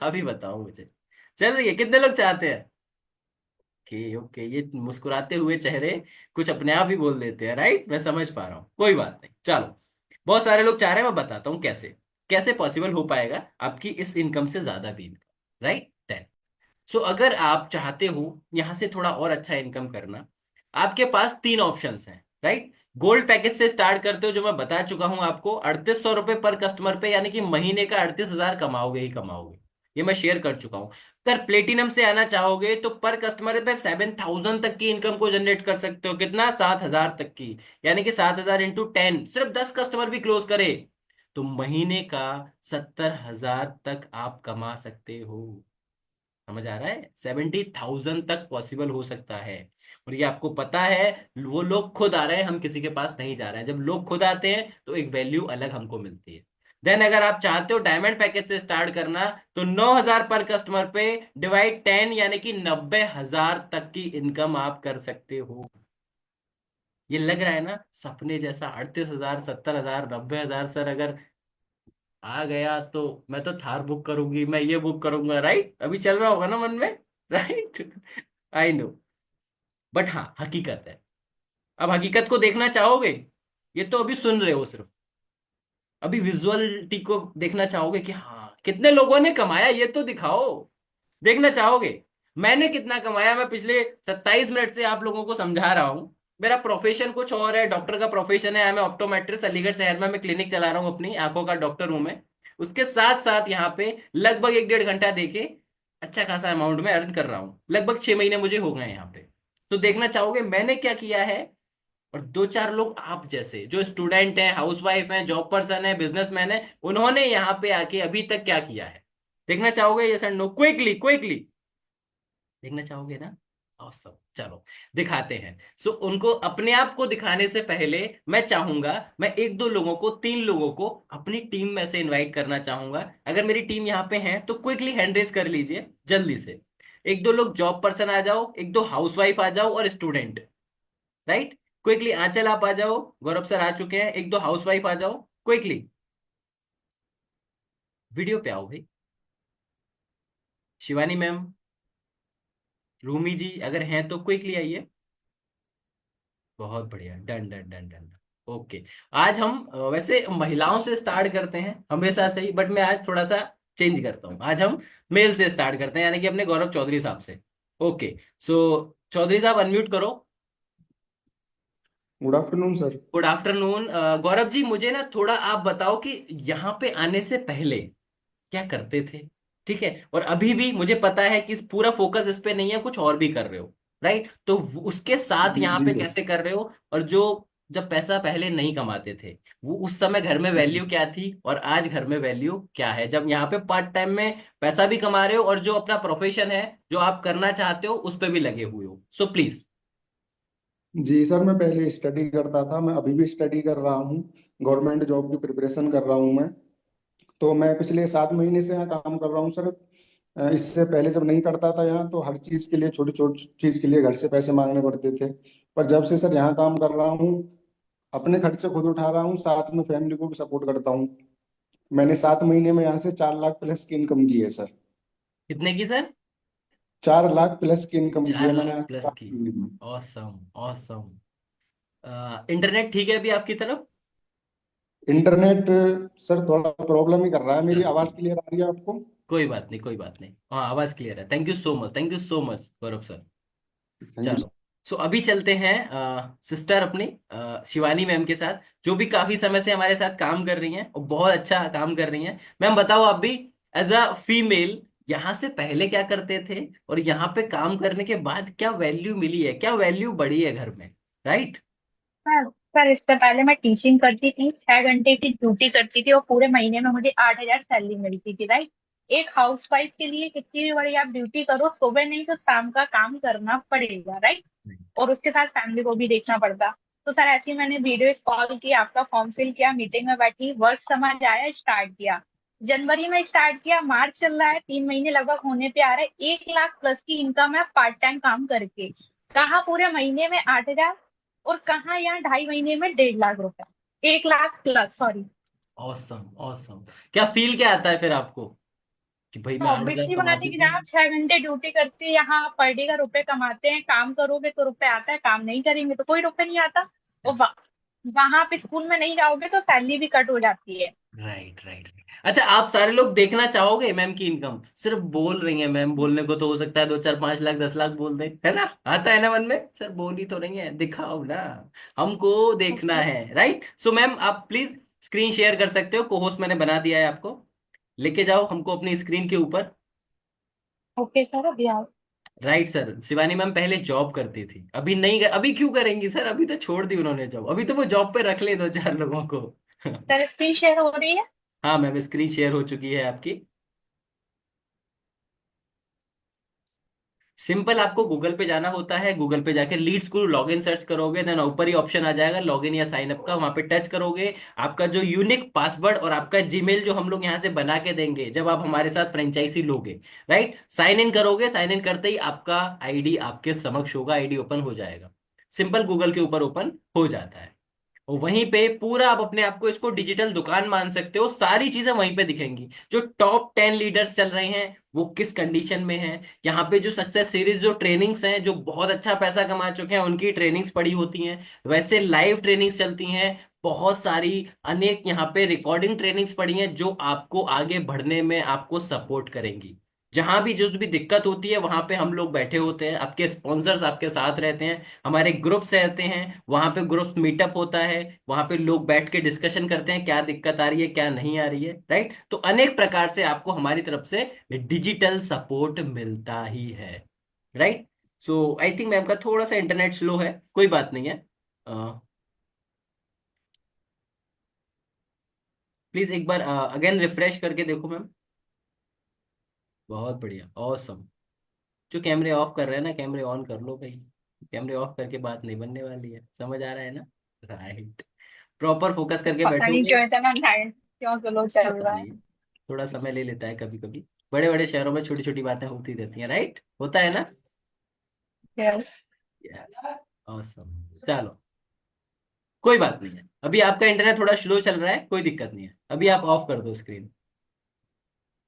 अभी बताओ मुझे। चल रही है? कितने लोग चाहते हैं? ओके ओके, ये मुस्कुराते हुए चेहरे कुछ अपने आप ही बोल देते हैं, राइट? मैं समझ पा रहा हूँ, कोई बात नहीं, चलो। बहुत सारे लोग चाह रहे हैं, मैं बताता हूँ कैसे। कैसे पॉसिबल हो पाएगा आपकी इस इनकम से ज्यादा भी इनकम, राइट? देन सो अगर आप चाहते हो यहां से थोड़ा और अच्छा इनकम करना, आपके पास तीन ऑप्शंस हैं, राइट? गोल्ड पैकेज से स्टार्ट करते हो, जो मैं बता चुका हूं आपको, 3800 रुपये पर कस्टमर पे, यानी कि महीने का 38,000 कमाओगे ही कमाओगे। ये मैं शेयर कर चुका हूं। अगर प्लेटिनम से आना चाहोगे तो पर कस्टमर पे 7,000 तक की इनकम को जनरेट कर सकते हो। कितना? 7,000 तक की। यानी कि 7,000 इंटू 10, सिर्फ 10 कस्टमर भी क्लोज करे तो महीने का 70,000 तक आप कमा सकते हो। समझ आ रहा है? 70,000 तक पॉसिबल हो सकता है। और ये आपको पता है, वो लोग खुद आ रहे हैं, हम किसी के पास नहीं जा रहे हैं। जब लोग खुद आते हैं तो एक वैल्यू अलग हमको मिलती है। देन अगर आप चाहते हो डायमंड पैकेज से स्टार्ट करना, तो 9,000 पर कस्टमर पे डिवाइड 10, यानी कि 90,000 तक की इनकम आप कर सकते हो। ये लग रहा है ना सपने जैसा? 38,000, 70,000, 90,000, सर अगर आ गया तो मैं तो थार बुक करूंगी, मैं ये बुक करूंगा, राइट? अभी चल रहा होगा ना मन में, राइट? I know. बट हाँ, हकीकत है। अब हकीकत को देखना चाहोगे? ये तो अभी सुन रहे हो सिर्फ, अभी विजुअलिटी को देखना चाहोगे कि हाँ कितने लोगों ने कमाया, ये तो दिखाओ। देखना चाहोगे मैंने कितना कमाया? मैं पिछले 27 मिनट से आप लोगों को समझा रहा हूं। मेरा प्रोफेशन कुछ और है, डॉक्टर का प्रोफेशन है। मैं ऑप्टोमेट्रिस्ट, अलीगढ़ शहर में मैं क्लिनिक चला रहा हूँ, अपनी आंखों का डॉक्टर हूं मैं। उसके साथ साथ यहाँ पे लगभग 1 डेढ़ घंटा देके अच्छा खासा अमाउंट में अर्न कर रहा हूँ। लगभग 6 महीने मुझे हो गए यहाँ पे। तो देखना चाहोगे मैंने क्या किया है? और दो चार लोग आप जैसे जो स्टूडेंट हैं, हाउसवाइफ हैं, जॉब पर्सन है, बिजनेसमैन है, उन्होंने यहाँ पे आके अभी तक क्या किया है? देखना चाहोगे? Yes and no, quickly quickly. देखना चाहोगे ना? ऑसम, चलो दिखाते हैं। सो उनको अपने आप को दिखाने से पहले मैं चाहूंगा, मैं एक दो लोगों को, तीन लोगों को अपनी टीम में से इनवाइट करना चाहूंगा। अगर मेरी टीम यहाँ पे है तो क्विकली हैंड रेज कर लीजिए जल्दी से। एक दो लोग जॉब पर्सन आ जाओ, एक दो हाउसवाइफ आ जाओ, और स्टूडेंट, राइट? क्विकली आंचल आप आ जाओ, गौरव सर आ चुके हैं, एक दो हाउसवाइफ आ जाओ क्विकली। वीडियो पे आओ भाई। शिवानी मैम, रूमी जी अगर हैं तो क्विकली आइए। बहुत बढ़िया, done done done done. Okay. आज हम वैसे महिलाओं से स्टार्ट करते हैं हमेशा से ही, बट मैं आज थोड़ा सा चेंज करता हूँ। आज हम मेल से स्टार्ट करते हैं, यानी कि अपने गौरव चौधरी साहब से। ओके। सो चौधरी साहब अनम्यूट करो। Good afternoon sir. Good afternoon. Gaurav ji, मुझे ना थोड़ा आप बताओ कि यहाँ पे आने से पहले क्या करते थे? ठीक है, और अभी भी मुझे पता है कि इस पूरा फोकस इस पे नहीं है, कुछ और भी कर रहे हो, राइट? तो उसके साथ जी यहाँ जी पे सर। कैसे कर रहे हो? और जो जब पैसा पहले नहीं कमाते थे, वो उस समय घर में वैल्यू क्या थी, और आज घर में वैल्यू क्या है, जब यहाँ पे पार्ट टाइम में पैसा भी कमा रहे हो और जो अपना प्रोफेशन है, जो आप करना चाहते हो, उस पर भी लगे हुए हो? So please. जी सर, मैं पहले स्टडी करता था, मैं अभी भी स्टडी कर रहा हूँ। गवर्नमेंट जॉब की प्रिपरेशन कर रहा हूँ मैं। तो मैं पिछले 7 महीने से यहाँ काम कर रहा हूँ सर। इससे पहले जब नहीं करता था यहाँ, तो हर चीज़ के लिए, छोटी छोटी चीज़ के लिए घर से पैसे मांगने पड़ते थे। पर जब से सर यहाँ काम कर रहा हूँ, अपने खर्चे खुद उठा रहा हूँ, साथ में फैमिली को भी सपोर्ट करता हूँ। मैंने 7 महीने में यहाँ से 4 लाख प्लस की इनकम की है सर। कितने की सर? 4 लाख प्लस की इनकम की चार है मैंने लाख यहाँ से प्लस सात की। महीने में। Awesome awesome. इंटरनेट ठीक है अभी आपकी तरफ? इंटरनेट सर थोड़ा प्रॉब्लम ही कर रहा है। मेरी चलो आवाज़ ठीक, क्लियर आ रही है आपको? कोई बात नहीं, कोई बात नहीं। हाँ, आवाज क्लियर है। Thank you so much, thank you so much Gaurav sir. Thank you. चलो। सो अभी चलते हैं सिस्टर अपनी शिवानी मैम के साथ, जो भी काफी समय से हमारे साथ काम कर रही हैं और बहुत अच्छा काम कर रही हैं। मैम बताओ आप भी, एज अ फीमेल, यहाँ से पहले क्या करते थे, और यहाँ पे काम करने के बाद क्या वैल्यू मिली है, क्या वैल्यू बढ़ी है घर में, राइट? हाँ, सर इससे पहले मैं टीचिंग करती थी, 6 घंटे की ड्यूटी करती थी और पूरे महीने में मुझे 8,000 सैलरी मिलती थी, राइट। एक हाउसवाइफ के लिए कितनी भी बड़ी आप ड्यूटी करो, सुबह नहीं तो शाम का काम करना पड़ेगा, राइट। और उसके साथ फैमिली को भी देखना पड़ता। तो सर ऐसे ही मैंने वीडियो कॉल की, आपका फॉर्म फिल किया, मीटिंग में बैठी, वर्क समझ आया, स्टार्ट किया। जनवरी में स्टार्ट किया, मार्च चल रहा है, 3 महीने लगभग होने पे आ रहे, 1 लाख प्लस की इनकम है पार्ट टाइम काम करके। कहा पूरे महीने में 8,000, और कहाँ यहाँ 2.5 महीने में 1.5 लाख रुपए, 1 lakh plus, sorry. Awesome awesome. क्या फील क्या आता है फिर आपको कि भाई मैं 8,000 ऑब्वियसली बात है कमाती कि थी? जहाँ 6 घंटे ड्यूटी करती है, यहाँ पर डे का रुपए कमाते हैं, काम करोगे तो रुपए आता है, काम नहीं करेंगे तो कोई रुपए नहीं आता। और वहां पे स्कूल में नहीं जाओगे तो सैलरी भी कट हो जाती है। Right right. अच्छा, आप सारे लोग देखना चाहोगे मैम की इनकम? सिर्फ बोल रही हैं मैम, बोलने को तो हो सकता है 2 4 5 लाख 10 लाख बोल दे, है ना? आता है ना मन में? सर बोल ही तो रही है, दिखाओ ना, हमको देखना ओके। है। राइट, सो मैम आप प्लीज स्क्रीन शेयर कर सकते हो, को होस्ट मैंने बना दिया है आपको। लेके जाओ हमको अपनी स्क्रीन के ऊपर। ओके सर, अभी आओ। राइट सर, शिवानी मैम पहले जॉब करती थी, अभी नहीं अभी क्यों करेंगी सर? अभी तो छोड़ दी उन्होंने जॉब, अभी तो वो जॉब पे रख ले 2 4 लोगों को। सर स्क्रीन शेयर हो रही है। हाँ मैम, स्क्रीन शेयर हो चुकी है आपकी। सिंपल, आपको गूगल पे जाना होता है, गूगल पे जाके लीड स्कूल लॉगिन सर्च करोगे, देन ऊपर ही ऑप्शन आ जाएगा लॉगिन या साइन अप का, वहां पे टच करोगे। आपका जो यूनिक पासवर्ड और आपका जीमेल जो हम लोग यहाँ से बना के देंगे जब आप हमारे साथ फ्रेंचाइजी लोगे, राइट, साइन इन करोगे। साइन इन करते ही आपका आईडी आपके समक्ष होगा, आईडी ओपन हो जाएगा। सिंपल, गूगल के ऊपर ओपन हो जाता है। और वहीं पे पूरा आप अपने आप को इसको डिजिटल दुकान मान सकते हो, सारी चीजें वहीं पे दिखेंगी। जो टॉप 10 लीडर्स चल रहे हैं वो किस कंडीशन में हैं, यहाँ पे जो सक्सेस सीरीज जो ट्रेनिंग्स हैं, जो बहुत अच्छा पैसा कमा चुके हैं उनकी ट्रेनिंग्स पड़ी होती हैं, वैसे लाइव ट्रेनिंग्स चलती हैं बहुत सारी। अनेक यहाँ पे रिकॉर्डिंग ट्रेनिंग्स पड़ी हैं जो आपको आगे बढ़ने में आपको सपोर्ट करेंगी। जहां भी जो भी दिक्कत होती है वहां पे हम लोग बैठे होते हैं, आपके स्पॉन्सर्स आपके साथ रहते हैं, हमारे ग्रुप्स रहते हैं, वहां पे ग्रुप्स मीटअप होता है, वहां पे लोग बैठ के डिस्कशन करते हैं क्या दिक्कत आ रही है क्या नहीं आ रही है। राइट, तो अनेक प्रकार से आपको हमारी तरफ से डिजिटल सपोर्ट मिलता ही है। Right, so I think ma'am का थोड़ा सा इंटरनेट स्लो है, कोई बात नहीं है। प्लीज एक बार अगेन रिफ्रेश करके देखो मैम। बहुत बढ़िया, ऑसम। जो कैमरे ऑफ कर रहे हैं ना, कैमरे ऑन कर लो भाई। कैमरे ऑफ करके बात नहीं बनने वाली है, समझ आ रहा है ना? राइट, प्रॉपर फोकस करके पता नहीं बैठोगे। क्यों इतना नाइट क्यों स्लो चल पता रहा है। नहीं, थोड़ा समय ले लेता है कभी कभी। बड़े बड़े शहरों में छोटी छोटी बातें होती रहती हैं, राइट, होता है ना? यस। Yes, awesome. चलो, कोई बात नहीं है, अभी आपका इंटरनेट थोड़ा स्लो चल रहा है, कोई दिक्कत नहीं है, अभी आप ऑफ कर दो स्क्रीन।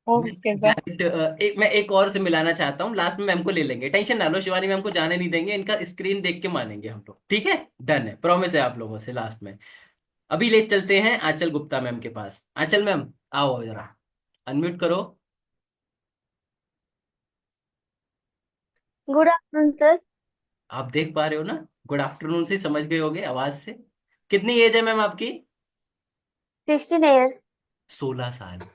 Okay sir. मैं एक और से मिलाना चाहता हूँ, लास्ट में मैम को ले लेंगे, टेंशन ना लो, शिवानी मैम को जाने नहीं देंगे, इनका स्क्रीन देख के मानेंगे हम लोग, ठीक है? डन है, प्रॉमिस है आप लोगों से लास्ट में। अभी ले चलते हैं आंचल गुप्ता मैम के पास। आंचल मैम आओ जरा, अनम्यूट करो। Good afternoon sir. आप देख पा रहे हो ना, गुड आफ्टरनून से समझ गए होगे आवाज से। कितनी एज है मैम आपकी? 16 ईयर। 16 साल।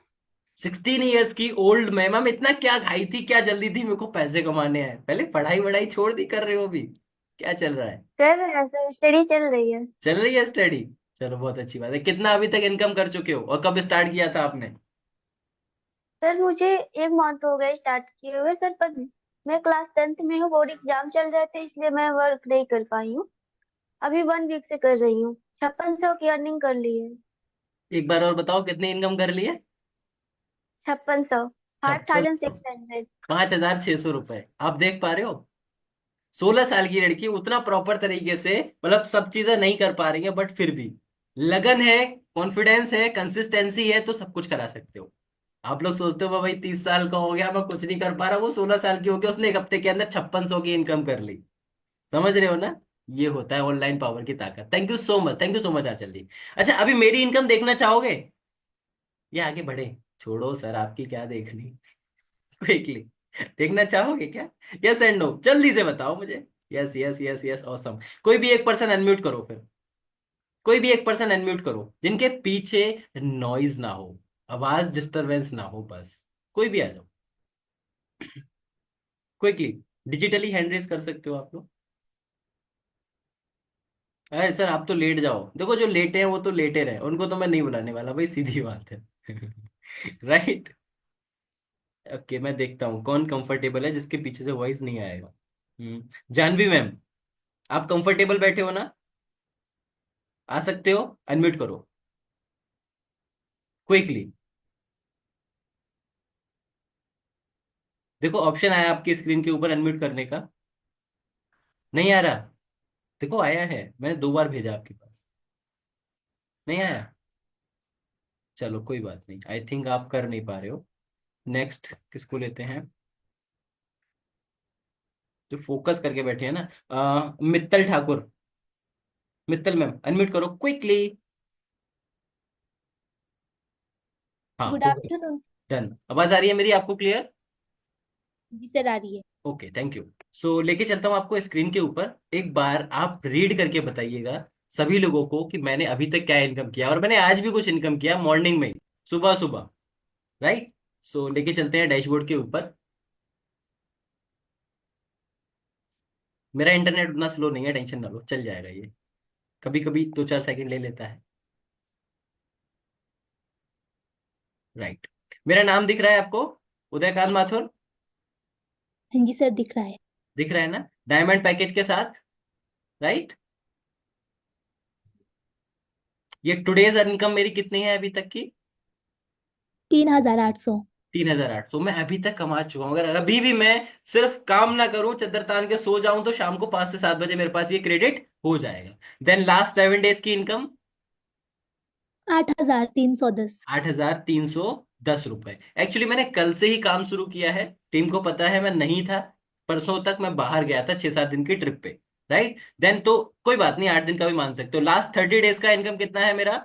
16 ईयर्स की ओल्ड मैम, मैम इतना क्या खाई थी, क्या जल्दी थी मेरे को पैसे कमाने हैं? पहले पढ़ाई वढ़ाई छोड़ दी कर रहे हो अभी? क्या चल रहा है? सर ऐसा स्टडी चल रही है। चल रही है स्टडी? चलो बहुत अच्छी बात है। कितना अभी तक इनकम कर चुके हो और कब स्टार्ट किया था आपने? सर मुझे 1 मंथ हो गया स्टार्ट किए हुए सर, पर मैं क्लास 10th में हूँ, बोर्ड एग्जाम चल रहे थे इसलिए मैं वर्क नहीं कर पाई हूँ। अभी 1 वीक से कर रही हूँ। 5600 की अर्निंग कर ली है। एक बार और बताओ, कितनी इनकम कर ली है? 5600। फाइव 56। थाउजेंड 600 5,600 रुपए, आप देख पा रहे हो? 16 साल की लड़की उतना प्रॉपर तरीके से, मतलब सब चीजें नहीं कर पा रही है बट फिर भी लगन है, कॉन्फिडेंस है, कंसिस्टेंसी है, तो सब कुछ करा सकते हो। आप लोग सोचते हो भाई 30 साल का हो गया मैं कुछ नहीं कर पा रहा, वो 16 साल की हो गया, उसने एक हफ्ते के अंदर 5600 की इनकम कर ली। समझ रहे हो ना? ये होता है ऑनलाइन पावर की ताकत। Thank you so much, thank you so much Aanchal ji. अच्छा, अभी मेरी इनकम देखना चाहोगे या आगे बढ़े? छोड़ो सर, आपकी क्या देखनी, क्विकली देखना चाहोगे क्या? यस एंड नो, जल्दी से बताओ मुझे। Yes yes yes yes, awesome. कोई भी एक पर्सन अनम्यूट करो फिर, कोई भी एक पर्सन अनम्यूट करो जिनके पीछे नॉइज ना हो, आवाज डिस्टरबेंस ना हो, बस कोई भी आ जाओ क्विकली। डिजिटली हैंड रेज कर सकते हो आप लोग। अरे सर आप तो लेट जाओ, देखो जो लेटे हैं वो तो लेटे रहे, उनको तो मैं नहीं बुलाने वाला भाई, सीधी बात है। राइट, ओके, मैं देखता हूँ कौन कंफर्टेबल है जिसके पीछे से वॉइस नहीं आएगा। जानवी मैम, आप कंफर्टेबल बैठे हो ना? आ सकते हो, अनम्यूट करो क्विकली। देखो ऑप्शन आया आपकी स्क्रीन के ऊपर अनम्यूट करने का, नहीं आ रहा? देखो आया है, मैंने 2 बार भेजा आपके पास, नहीं आया। चलो कोई बात नहीं, आई थिंक आप कर नहीं पा रहे हो। नेक्स्ट किसको लेते हैं, जो फोकस करके बैठे हैं ना, मित्तल ठाकुर। मित्तल मैम अनम्यूट करो क्विकली। हाँ गुड ओके, आफ्टरनून। डन। आवाज आ रही है मेरी आपको क्लियर? जी सर, आ रही है। Okay thank you. सो लेके चलता हूँ आपको स्क्रीन के ऊपर, एक बार आप रीड करके बताइएगा सभी लोगों को कि मैंने अभी तक क्या इनकम किया, और मैंने आज भी कुछ इनकम किया मॉर्निंग में, सुबह सुबह, राइट। सो लेके चलते हैं डैशबोर्ड के ऊपर। मेरा इंटरनेट उतना स्लो नहीं है, टेंशन ना लो, चल जाएगा ये, कभी कभी 2-4 सेकंड ले लेता है, राइट। मेरा नाम दिख रहा है आपको, उदयकांत माथुर, हाँ जी सर, दिख रहा है। दिख रहा है ना, डायमंड पैकेज के साथ, राइट। ये टुडेज इनकम मेरी कितनी है अभी तक की? 3,800। 3,800 मैं अभी तक कमा चुका हूँ। अगर अभी भी मैं सिर्फ काम ना करूं, चद्दर तान के सो जाऊं, तो शाम को 5 से 7 बजे मेरे पास ये क्रेडिट हो जाएगा। देन लास्ट 7 डेज की इनकम 8,310। 8,310 रुपए। एक्चुअली मैंने कल से ही काम शुरू किया है, टीम को पता है, मैं नहीं था, परसों तक मैं बाहर गया था 6-7 दिन की ट्रिप पे, राइट। देन तो कोई बात नहीं, 8 दिन का भी मान सकते हो। लास्ट 30 डेज का इनकम कितना है मेरा?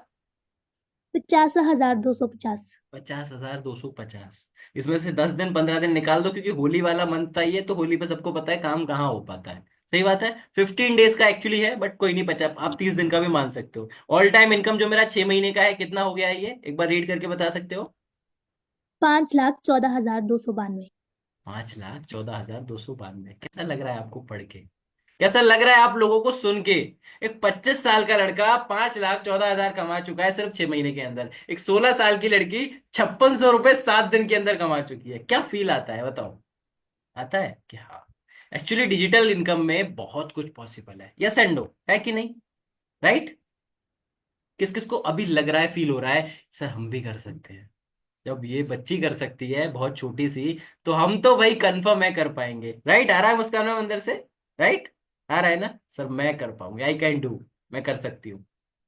50,250। 50,250। इसमें से 10 दिन 15 दिन निकाल दो, क्योंकि होली वाला मंथ था ये, तो होली पे सबको पता है काम कहाँ हो पाता है। सही बात है, 15 डेज का एक्चुअली है, बट कोई नहीं, 50, आप 30 दिन का भी मान सकते हो। ऑल टाइम इनकम जो मेरा 6 महीने का है, कितना हो गया है ये, एक बार रीड करके बता सकते हो? 5,14,292। 5,14,292। कैसा लग रहा है आपको पढ़ के? कैसा लग रहा है आप लोगों को सुन के? एक 25 साल का लड़का 5,14,000 कमा चुका है सिर्फ 6 महीने के अंदर। एक 16 साल की लड़की 5600 रुपए 7 दिन के अंदर कमा चुकी है। क्या फील आता है बताओ? आता है कि हाँ, एक्चुअली डिजिटल इनकम में बहुत कुछ पॉसिबल है। यस एंड नो, है कि नहीं, राइट? किस किस को अभी लग रहा है, फील हो रहा है, सर हम भी कर सकते हैं? जब ये बच्ची कर सकती है बहुत छोटी सी, तो हम तो भाई कंफर्म है कर पाएंगे, राइट। आ रहा है मुस्कान मैम अंदर से, राइट? आ रहा है ना सर, मैं कर पाऊंगी, आई कैन डू, मैं कर सकती हूँ,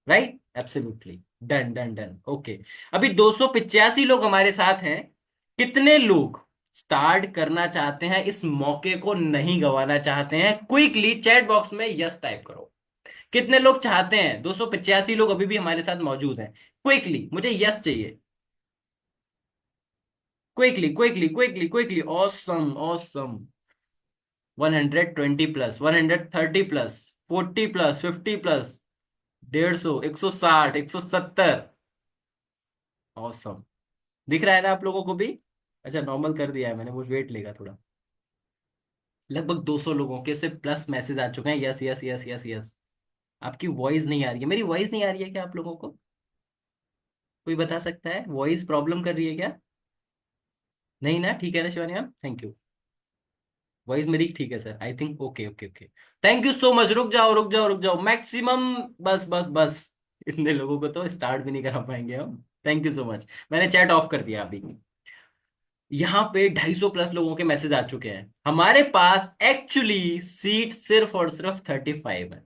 right, absolutely, done done done, okay. अभी 285 लोग हमारे साथ हैं। कितने लोग स्टार्ट करना चाहते हैं, इस मौके को नहीं गंवाना चाहते हैं? क्विकली चैट बॉक्स में यस टाइप करो। कितने लोग चाहते हैं? 285 लोग अभी भी हमारे साथ मौजूद हैं। क्विकली मुझे यस चाहिए, quickly quickly quickly quickly, awesome awesome. 120 plus, 130 plus, 40 plus, 50 plus, 150, 160, 170, awesome. दिख रहा है ना आप लोगों को भी? अच्छा नॉर्मल कर दिया है मैंने, वो वेट लेगा थोड़ा। लगभग 200 लोगों के से प्लस मैसेज आ चुके हैं, yes yes yes yes yes. आपकी वॉइस नहीं आ रही है, मेरी वॉइस नहीं आ रही है क्या आप लोगों को? कोई बता सकता है, वॉइस प्रॉब्लम कर रही है क्या? नहीं ना, ठीक है ना Shivani ma'am, thank you. Voice मेरी ठीक है sir, I think, okay okay okay. Thank you so much. रुक जाओ रुक जाओ रुक जाओ, मैक्सिमम, बस बस बस, इतने लोगों को तो स्टार्ट भी नहीं करा पाएंगे हम। Thank you so much. मैंने चैट ऑफ कर दिया अभी। यहाँ पे 250 प्लस लोगों के मैसेज आ चुके हैं। हमारे पास एक्चुअली सीट सिर्फ और सिर्फ 35 है,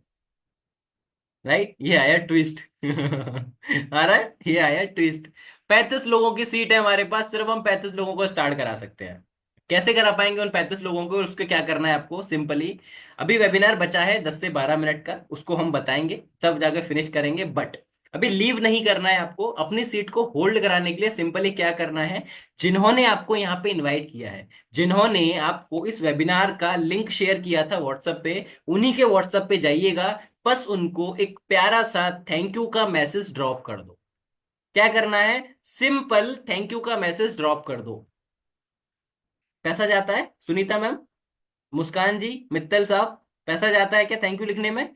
राइट। ये आया ट्विस्ट आ रहा है, ये आया ट्विस्ट। 35 लोगों की सीट है हमारे पास, सिर्फ हम 35 लोगों को स्टार्ट करा सकते हैं। कैसे करा पाएंगे उन 35 लोगों को? उसके क्या करना है आपको, सिंपली, अभी वेबिनार बचा है 10 से 12 मिनट का, उसको हम बताएंगे, तब जाकर फिनिश करेंगे। बट अभी लीव नहीं करना है आपको, अपनी सीट को होल्ड कराने के लिए सिंपली क्या करना है, जिन्होंने आपको यहाँ पे इनवाइट किया है, जिन्होंने आपको इस वेबिनार का लिंक शेयर किया था व्हाट्सएप पे, उन्हीं के व्हाट्सएप पे जाइएगा, बस उनको एक प्यारा सा थैंक यू का मैसेज ड्रॉप कर दो। क्या करना है, सिंपल थैंक यू का मैसेज ड्रॉप कर दो। पैसा जाता है सुनीता मैम, मुस्कान जी, मित्तल साहब, पैसा जाता है क्या थैंक यू लिखने में?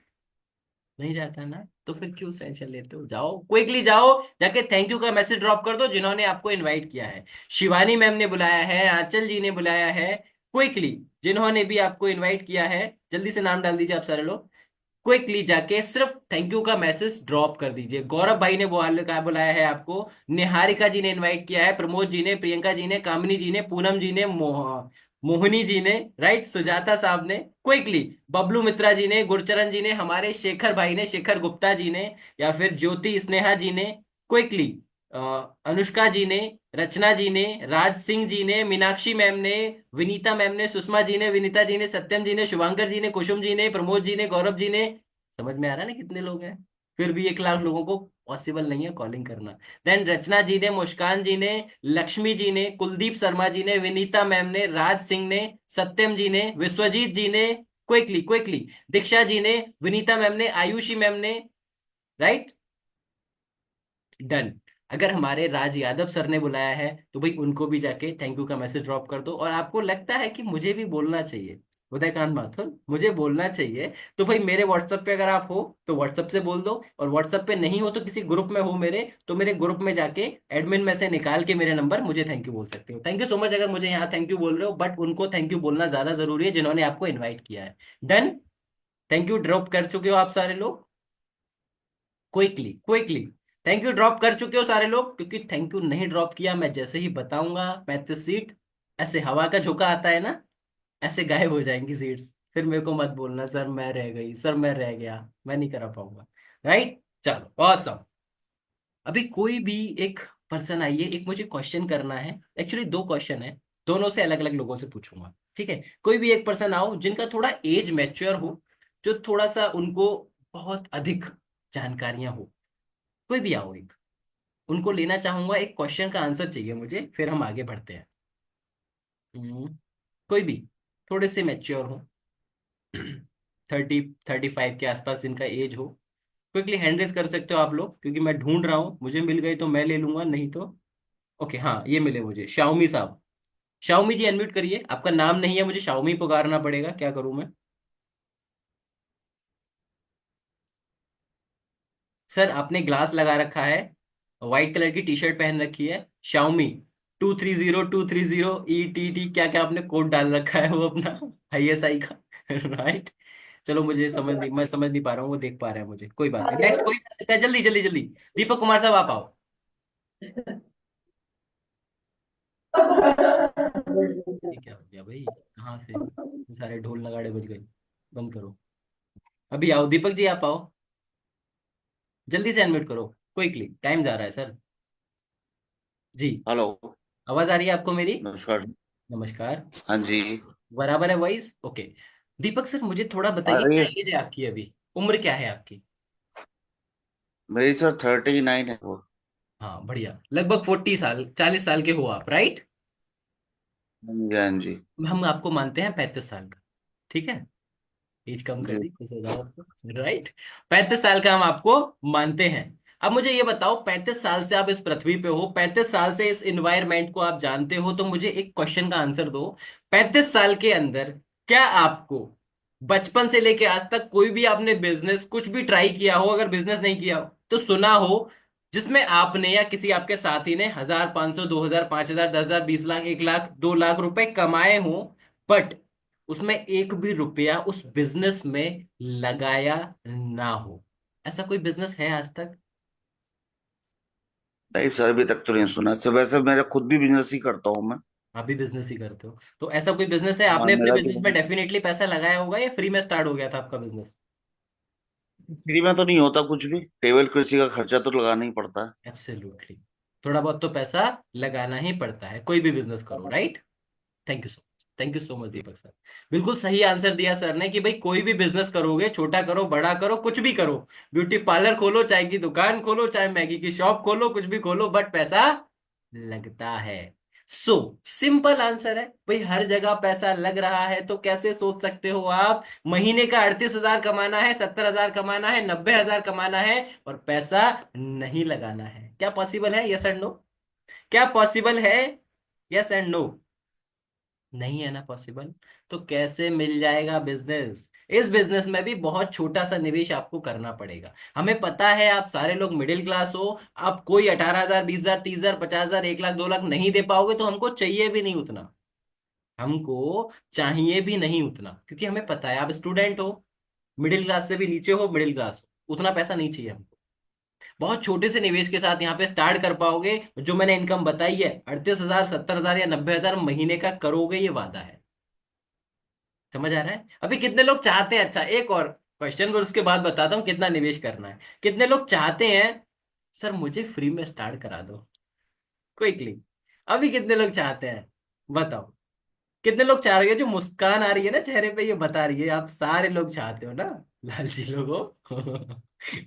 नहीं जाता ना, तो फिर क्यों टेंशन लेते हो? जाओ क्विकली, जाओ जाके थैंक यू का मैसेज ड्रॉप कर दो जिन्होंने आपको इनवाइट किया है। शिवानी मैम ने बुलाया है, आंचल जी ने बुलाया है, क्विकली जिन्होंने भी आपको इनवाइट किया है, जल्दी से नाम डाल दीजिए आप सारे लोग। क्विकली जाके सिर्फ थैंक यू का मैसेज ड्रॉप कर दीजिए। गौरव भाई ने बुलाया है आपको, निहारिका जी ने इनवाइट किया है, प्रमोद जी ने, प्रियंका जी ने, कामिनी जी ने, पूनम जी ने, मोहिनी जी ने, राइट, सुजाता साहब ने क्विकली, बबलू मित्रा जी ने, गुरचरण जी ने, हमारे शेखर भाई ने, शेखर गुप्ता जी ने, या फिर ज्योति स्नेहा जी ने क्विकली, अनुष्का जी ने, रचना जी ने, राज सिंह जी ने, मीनाक्षी मैम ने, विनीता मैम ने, सुषमा जी ने, विनीता जी ने, सत्यम जी ने, शुभांकर जी ने, कुसुम जी ने, प्रमोद जी ने, गौरव जी ने। समझ में आ रहा है ना कितने लोग हैं? फिर भी 1 लाख लोगों को पॉसिबल नहीं है कॉलिंग करना। देन रचना जी ने, मुस्कान जी ने, लक्ष्मी जी ने, कुलदीप शर्मा जी ने, विनीता मैम ने, राज सिंह ने, सत्यम जी ने, विश्वजीत जी ने, क्विकली क्विकली, दीक्षा जी ने, विनीता मैम ने, आयुषी मैम ने, राइट, डन। अगर हमारे राज यादव सर ने बुलाया है तो भाई उनको भी जाके थैंक यू का मैसेज ड्रॉप कर दो। और आपको लगता है कि मुझे भी बोलना चाहिए, उदयकांत माथुर, मुझे बोलना चाहिए, तो भाई मेरे व्हाट्सएप पे अगर आप हो तो व्हाट्सएप से बोल दो, और व्हाट्सएप पे नहीं हो तो किसी ग्रुप में हो मेरे, तो मेरे ग्रुप में जाके एडमिन में से निकाल के मेरे नंबर मुझे थैंक यू बोल सकते हो। थैंक यू सो मच अगर मुझे यहाँ थैंक यू बोल रहे हो, बट उनको थैंक यू बोलना ज्यादा जरूरी है जिन्होंने आपको इन्वाइट किया है। डन। थैंक यू ड्रॉप कर चुके हो आप सारे लोग, quickly quickly. Thank you drop कर चुके हो सारे लोग, क्योंकि थैंक यू नहीं ड्रॉप किया, मैं जैसे ही बताऊंगा 35 सीट, ऐसे हवा का झोंका आता है ना, ऐसे गायब हो जाएंगी सीट्स। फिर मेरे को मत बोलना सर मैं रह गई, सर मैं रह गया, मैं नहीं करा पाऊंगा। राइट, चलो ऑसम। अभी कोई भी एक पर्सन आइए, एक मुझे क्वेश्चन करना है, एक्चुअली 2 क्वेश्चन है, दोनों से अलग अलग लोगों से पूछूंगा, ठीक है? कोई भी एक पर्सन आओ जिनका थोड़ा एज मैच्योर हो, जो थोड़ा सा उनको बहुत अधिक जानकारियां हो, कोई भी आओ एक, उनको लेना चाहूंगा, एक क्वेश्चन का आंसर चाहिए मुझे, फिर हम आगे बढ़ते हैं। कोई भी थोड़े से मैच्योर हो, 30-35 के आसपास जिनका एज हो, क्विकली हैंड रेज कर सकते हो आप लोग, क्योंकि मैं ढूंढ रहा हूँ, मुझे मिल गई तो मैं ले लूंगा, नहीं तो ओके, हाँ ये मिले मुझे, शाओमी साहब। शाओमी जी अनम्यूट करिए, आपका नाम नहीं है, मुझे शाओमी पुकारना पड़ेगा, क्या करूं मैं? सर आपने ग्लास लगा रखा है, व्हाइट कलर की टी शर्ट पहन रखी है, शाओमी 230 230 ETT, क्या क्या आपने कोड डाल रखा है वो अपना, ISI का, राइट? चलो मुझे समझ नहीं, मैं समझ नहीं पा रहा हूँ, वो देख पा रहा है मुझे, कोई बात नहीं, नेक्स्ट कोई कर सकता है, जल्दी जल्दी जल्दी। दीपक कुमार साहब आप आओ। ये क्या हो गया भाई, कहाँ से सारे ढोल नगाड़े बज गए? बंद करो। अभी आओ दीपक जी, आप आओ, जल्दी से अनम्यूट करो, क्विकली, टाइम जा रहा है सर। जी, हेलो। आवाज आ रही है आपको मेरी? नमस्कार। नमस्कार। हाँ जी। बराबर है वॉइस, ओके। दीपक सर मुझे थोड़ा बताइए, अरे क्या एज है आपकी अभी, उम्र क्या है आपकी? मेरी सर 39 है वो। हाँ बढ़िया, लगभग 40 साल, 40 साल के हो आप, राइट? हाँ जी, हाँ जी। हम आपको मानते हैं 35 साल का, ठीक है? एज कम कर जी। दी, खुश हो जाओ आपको, राइट? 35 साल का हम आपको मानते हैं। अब मुझे ये बताओ, 35 साल से आप इस पृथ्वी पे हो, 35 साल से इस इन्वायरमेंट को आप जानते हो, तो मुझे एक क्वेश्चन का आंसर दो। 35 साल के अंदर क्या आपको बचपन से लेके आज तक कोई भी आपने बिजनेस कुछ भी ट्राई किया हो, अगर बिजनेस नहीं किया हो तो सुना हो, जिसमें आपने या किसी आपके साथी ने 1,000, 500, 2,000, 5,000, 10,000, 20 लाख, 1 लाख, 2 लाख रुपए कमाए हो, बट उसमें एक भी रुपया उस बिजनेस में लगाया ना हो? ऐसा कोई बिजनेस है आज तक? नहीं सर, अभी तक तो नहीं सुना सर। वैसे मेरा खुद भी बिजनेस ही करता हूँ मैं। आप भी बिजनेस ही करते हो, तो ऐसा कोई बिजनेस है, हाँ, आपने अपने मेरा बिजनेस में तो डेफिनेटली पैसा लगाया होगा, या फ्री में स्टार्ट हो गया था आपका बिजनेस? फ्री में तो नहीं होता कुछ भी। टेबल कुर्सी का खर्चा तो लगाना ही पड़ता है। एब्सोल्युटली, थोड़ा बहुत तो पैसा लगाना ही पड़ता है, कोई भी बिजनेस करो, right? Thank you so much, thank you so much Deepak sir. बिल्कुल सही आंसर दिया सर ने, कि भाई कोई भी बिजनेस करोगे, छोटा करो बड़ा करो कुछ भी करो, ब्यूटी पार्लर खोलो, चाय की दुकान खोलो, चाहे मैगी की शॉप खोलो, कुछ भी खोलो, बट पैसा लगता है। सो सिंपल आंसर है भाई, हर जगह पैसा लग रहा है, तो कैसे सोच सकते हो आप महीने का 38,000 कमाना है, 70,000 कमाना है, 90,000 कमाना है, और पैसा नहीं लगाना है? क्या पॉसिबल है? Yes and no? क्या पॉसिबल है? Yes and no? नहीं है ना पॉसिबल। तो कैसे मिल जाएगा बिजनेस? इस बिजनेस में भी बहुत छोटा सा निवेश आपको करना पड़ेगा। हमें पता है आप सारे लोग मिडिल क्लास हो, आप कोई 18,000, 20,000, 30,000, 50,000, 1 लाख, 2 लाख नहीं दे पाओगे, तो हमको चाहिए भी नहीं उतना, हमको चाहिए भी नहीं उतना, क्योंकि हमें पता है आप स्टूडेंट हो, मिडिल क्लास से भी नीचे हो, मिडिल क्लास हो, उतना पैसा नहीं चाहिए हमको। बहुत छोटे से निवेश के साथ यहाँ पे स्टार्ट कर पाओगे, जो मैंने इनकम बताई है 38,000, 70,000 या 90,000 महीने का करोगे, ये वादा है। समझ आ रहा है? अभी कितने लोग चाहते हैं, अच्छा एक और क्वेश्चन और उसके बाद बताता हूँ कितना निवेश करना है। कितने लोग चाहते हैं सर मुझे फ्री में स्टार्ट करा दो क्विकली? अभी कितने लोग चाहते हैं बताओ? कितने लोग चाह रहे हैं? जो मुस्कान आ रही है ना चेहरे पे, ये बता रही है आप सारे लोग चाहते हो ना, लालची लोगों।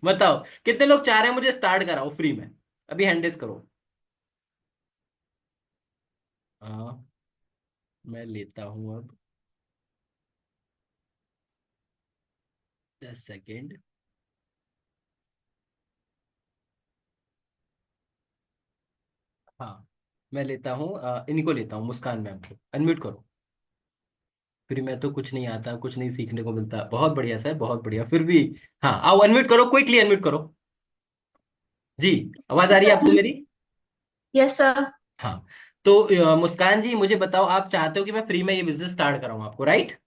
बताओ कितने लोग चाह रहे हैं मुझे स्टार्ट कराओ फ्री में? अभी हैंड रेज करो। हाँ, मैं लेता हूं अब 10 सेकेंड। हाँ, मैं लेता हूँ, इन्हीं को लेता हूँ, मुस्कान मैम को अनम्यूट करो। फिर मैं तो कुछ नहीं आता, कुछ नहीं सीखने को मिलता। बहुत बढ़िया सर, बहुत बढ़िया, फिर भी। हाँ, आओ अनम्यूट करो, क्विकली अनम्यूट करो। जी, आवाज आ रही है आपको मेरी? Yes sir. हाँ, तो मुस्कान जी मुझे बताओ, आप चाहते हो कि मैं फ्री में ये बिजनेस स्टार्ट कराऊं आपको, राइट?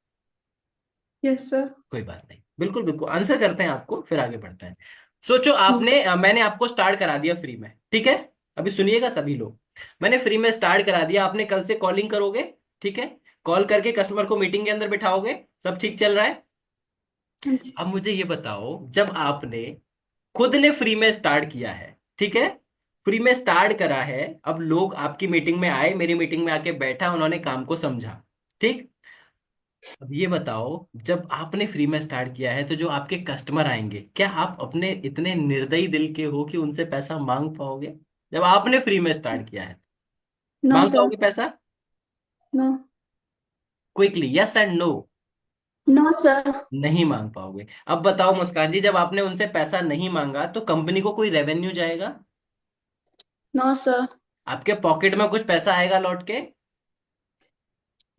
Yes sir. कोई बात नहीं, बिल्कुल बिल्कुल आंसर करते हैं आपको, फिर आगे बढ़ते हैं। सोचो, हम्म। मैंने आपको स्टार्ट करा दिया फ्री में, ठीक है? अभी सुनिएगा सभी लोग, मैंने फ्री में स्टार्ट करा दिया, आपने कल से कॉलिंग करोगे, ठीक है? कॉल करके कस्टमर को मीटिंग के अंदर बिठाओगे, सब ठीक चल रहा है? हाँ जी। अब मुझे ये बताओ, जब आपने खुद ने फ्री में स्टार्ट किया है, ठीक है, फ्री में स्टार्ट करा है, अब लोग आपकी मीटिंग में आए, मेरी मीटिंग में आके बैठा, उन्होंने काम को समझा, ठीक? अब ये बताओ, जब आपने फ्री में स्टार्ट किया है तो जो आपके कस्टमर आएंगे, क्या आप अपने इतने निर्दयी दिल के हो कि उनसे पैसा मांग पाओगे? जब आपने फ्री में स्टार्ट किया है, नो मांग सर। पाओगे पैसा? No. Quickly yes and no. No sir. नहीं मांग पाओगे। अब बताओ मुस्कान जी, जब आपने उनसे पैसा नहीं मांगा तो कंपनी को कोई रेवेन्यू जाएगा? No sir. आपके पॉकेट में कुछ पैसा आएगा लौट के?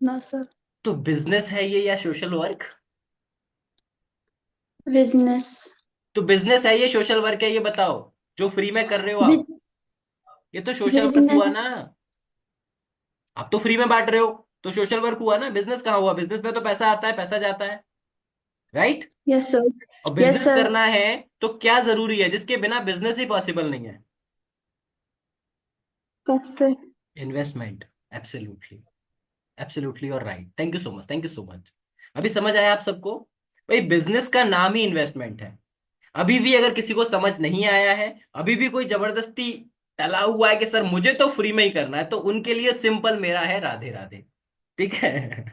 No sir. तो बिजनेस है ये या सोशल वर्क? बिजनेस। तो बिजनेस है ये सोशल वर्क है, ये बताओ, जो फ्री में कर रहे हो आप? ये तो सोशल वर्क हुआ बिजनेस। ना। आप तो फ्री में बांट रहे हो, तो सोशल वर्क हुआ ना। बिजनेस कहाँ हुआ? बिजनेस में तो पैसा आता है, पैसा जाता है, राइट? Yes sir. और यस बिजनेस सर। करना है तो क्या जरूरी है जिसके बिना बिजनेस ही पॉसिबल नहीं है? कैसे? इन्वेस्टमेंट। एब्सोल्युटली, एब्सोल्युटली और right, thank you so much, thank you so much. अभी समझ आया आप सबको? भाई बिजनेस का नाम ही इन्वेस्टमेंट है। अभी भी अगर किसी को समझ नहीं आया है, अभी भी कोई जबरदस्ती टला हुआ है कि सर मुझे तो फ्री में ही करना है, तो उनके लिए सिंपल मेरा है, राधे राधे, ठीक है?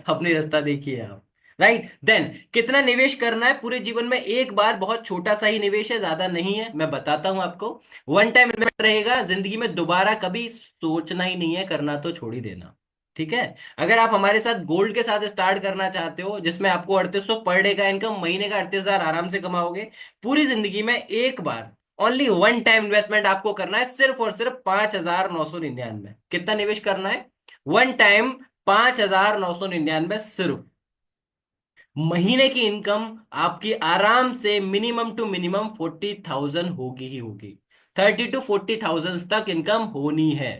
अपनी रास्ता देखिए आप। राइट देन, कितना निवेश करना है पूरे जीवन में? एक बार, बहुत छोटा सा ही निवेश है, ज्यादा नहीं है, मैं बताता हूं आपको। वन टाइम इन्वेस्टमेंट रहेगा, जिंदगी में दोबारा कभी सोचना ही नहीं है, करना तो छोड़ ही देना, ठीक है? अगर आप हमारे साथ गोल्ड के साथ स्टार्ट करना चाहते हो, जिसमें आपको 3800 पर डे का इनकम, महीने का 38,000 आराम से कमाओगे, पूरी जिंदगी में एक बार, ओनली वन टाइम इन्वेस्टमेंट आपको करना है, सिर्फ और सिर्फ 5,999। कितना निवेश करना है? वन टाइम 5,999 सिर्फ। महीने की इनकम आपकी आराम से मिनिमम टू मिनिमम 40,000 होगी ही होगी। 30 to 40,000 तक इनकम होनी है।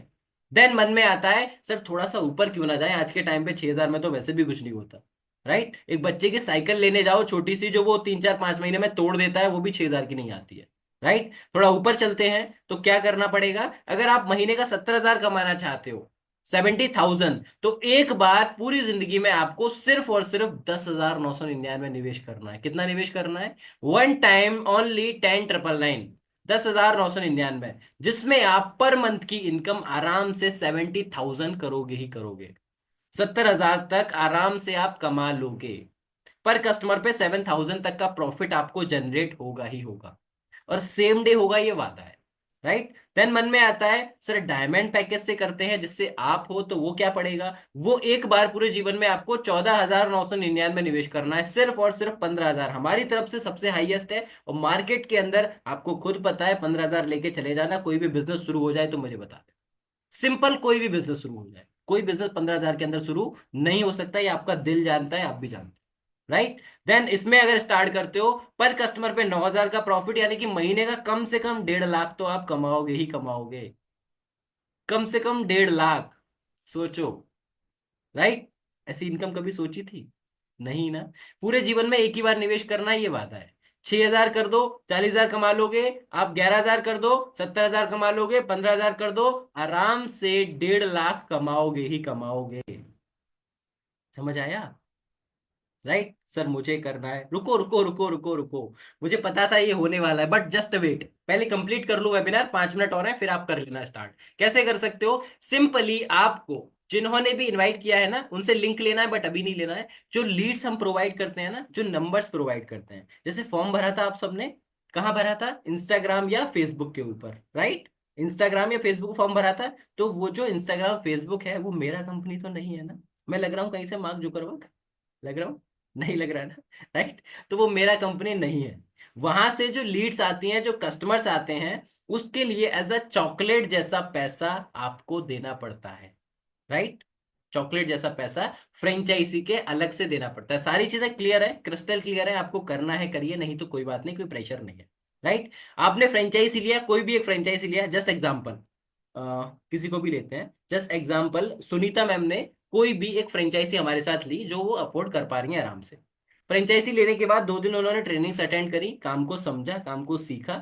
देन मन में आता है सर थोड़ा सा ऊपर क्यों ना जाए, आज के टाइम पे 6,000 में तो वैसे भी कुछ नहीं होता, राइट? एक बच्चे की साइकिल लेने जाओ छोटी सी, जो वो 3 4 5 महीने में तोड़ देता है, वो भी 6,000 की नहीं आती है, राइट? थोड़ा ऊपर चलते हैं तो क्या करना पड़ेगा? अगर आप महीने का 70,000 कमाना चाहते हो, 70,000, तो एक बार पूरी जिंदगी में आपको सिर्फ और सिर्फ 10,999 निवेश करना है। कितना निवेश करना है? वन टाइम ओनली 10,999, 10,999, जिसमें आप पर मंथ की इनकम आराम से 70,000 करोगे ही करोगे। 70,000 तक आराम से आप कमा लोगे। पर कस्टमर पे 7,000 तक का प्रॉफिट आपको जनरेट होगा ही होगा, और सेम डे होगा, ये वादा है, राइट? देन मन में आता है सर डायमंड पैकेज से करते हैं जिससे आप हो, तो वो क्या पड़ेगा? वो एक बार पूरे जीवन में आपको 14,999 निवेश करना है, सिर्फ और सिर्फ 15,000 हमारी तरफ से सबसे हाईएस्ट है। और मार्केट के अंदर आपको खुद पता है, 15,000 लेके चले जाना, कोई भी बिजनेस शुरू हो जाए तो मुझे बता दे। सिंपल, कोई भी बिजनेस शुरू हो जाए, कोई बिजनेस 15,000 के अंदर शुरू नहीं हो सकता, ये आपका दिल जानता है, आप भी जानते हैं, राइट? देन इसमें अगर स्टार्ट करते हो, पर कस्टमर पे 9,000 का प्रॉफिट, यानी कि महीने का कम से कम 1.5 लाख तो आप कमाओगे ही कमाओगे। कम से कम 1.5 लाख, सोचो, राइट? ऐसी इनकम कभी सोची थी? नहीं ना। पूरे जीवन में एक ही बार निवेश करना, ये वादा है। 6,000 कर दो, 40,000 कमा लोगे आप, 11,000 कर दो, 70,000 कमा लोगे, 15,000 कर दो, आराम से 1.5 लाख कमाओगे ही कमाओगे। समझ आया? राइट सर मुझे करना है, रुको रुको रुको रुको रुको, मुझे पता था ये होने वाला है, बट जस्ट वेट, पहले कंप्लीट कर लूं वेबिनार, 5 मिनट और है, फिर आप कर लेना स्टार्ट। कैसे कर सकते हो? सिंपली आपको जिन्होंने भी इनवाइट किया है ना उनसे लिंक लेना है, बट अभी नहीं लेना है। जो लीड्स हम प्रोवाइड करते हैं ना, जो नंबर्स प्रोवाइड करते हैं, जैसे फॉर्म भरा था आप सबने, कहाँ भरा था? इंस्टाग्राम या फेसबुक के ऊपर, राइट? इंस्टाग्राम या फेसबुक फॉर्म भरा था, तो वो जो इंस्टाग्राम फेसबुक है वो मेरा कंपनी तो नहीं है ना? मैं लग रहा हूँ कहीं से मार्क जुकरबर्ग? लग रहा हूँ? नहीं लग रहा है ना? राइट? तो वो मेरा कंपनी नहीं है। वहां से जो लीड्स आती हैं, जो कस्टमर्स आते हैं, उसके लिए एज अ चॉकलेट जैसा पैसा आपको देना पड़ता है, राइट? चॉकलेट जैसा पैसा फ्रेंचाइजी के अलग से देना पड़ता है। सारी चीजें क्लियर है, क्रिस्टल क्लियर है? आपको करना है करिए, नहीं तो कोई बात नहीं, कोई प्रेशर नहीं है, राइट? आपने फ्रेंचाइजी लिया, कोई भी एक फ्रेंचाइजी लिया, जस्ट एग्जांपल किसी को भी लेते हैं, जस्ट एग्जांपल सुनीता मैम ने कोई भी एक फ्रेंचाइजी हमारे साथ ली जो वो अफोर्ड कर पा रही है आराम से। फ्रेंचाइजी लेने के बाद 2 दिन उन्होंने ट्रेनिंग्स अटेंड करी, काम को समझा, काम को सीखा।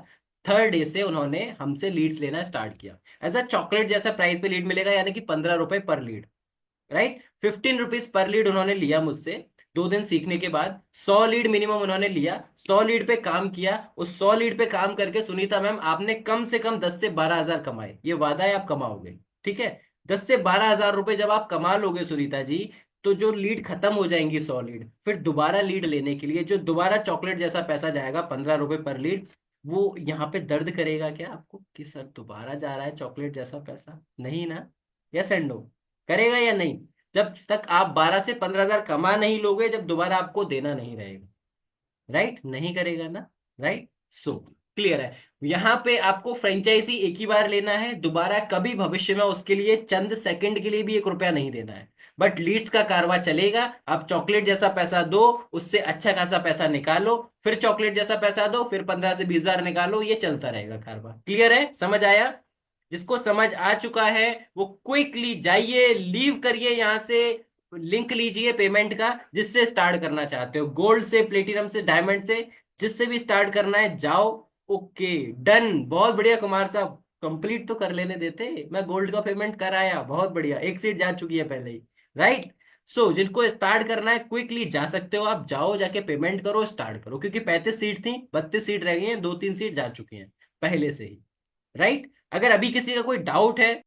थर्ड डे से उन्होंने हमसे लीड्स लेना स्टार्ट किया। एज अ चॉकलेट जैसा प्राइस पे लीड मिलेगा, यानी कि 15 रुपए पर lead, right? 15 rupees per lead उन्होंने लिया मुझसे। 2 दिन सीखने के बाद 100 लीड मिनिमम उन्होंने लिया, 100 लीड पे काम किया। उस 100 लीड पे काम करके सुनीता मैम आपने कम से कम 10 से 12 हजार कमाए, ये वादा है आप कमाओगे, ठीक है? 10 से 12 हजार रुपए जब आप कमा लोगे सुनीता जी, तो जो लीड खत्म हो जाएंगी 100 लीड, फिर दोबारा लीड लेने के लिए जो दोबारा चॉकलेट जैसा पैसा जाएगा 15 रुपए पर लीड, वो यहाँ पे दर्द करेगा क्या आपको कि सर दोबारा जा रहा है चॉकलेट जैसा पैसा? नहीं ना? Yes and no? करेगा या नहीं? जब तक आप 12 से 15 हजार कमा नहीं लोगे, जब दोबारा आपको देना नहीं रहेगा, राइट? नहीं करेगा ना? राइट? सो क्लियर है? यहां पे आपको फ्रेंचाइजी एक ही बार लेना है, दोबारा कभी भविष्य में उसके लिए चंद सेकंड के लिए भी 1 रुपया नहीं देना है। बट लीड्स का कारवा चलेगा, आप चॉकलेट जैसा पैसा दो, उससे अच्छा खासा पैसा निकालो, फिर चॉकलेट जैसा पैसा दो, फिर 15 से 20 हजार निकालो, ये चलता रहेगा कारवा। क्लियर है? समझ आया? जिसको समझ आ चुका है वो क्विकली जाइए, लीव करिए यहां से, लिंक लीजिए पेमेंट का, जिससे स्टार्ट करना चाहते हो, गोल्ड से, प्लेटिनम से, डायमंड से, जिससे भी स्टार्ट करना है जाओ। ओके, डन, बहुत बढ़िया कुमार साहब, कंप्लीट तो कर लेने देते, मैं गोल्ड का पेमेंट कराया, बहुत बढ़िया, एक सीट जा चुकी है पहले ही, राइट? सो जिनको स्टार्ट करना है क्विकली जा सकते हो आप, जाओ जाके पेमेंट करो, स्टार्ट करो, क्योंकि 35 सीट थी, 32 सीट रह गई हैं, 2-3 सीट जा चुकी हैं पहले से ही, राइट? अगर अभी किसी का कोई डाउट है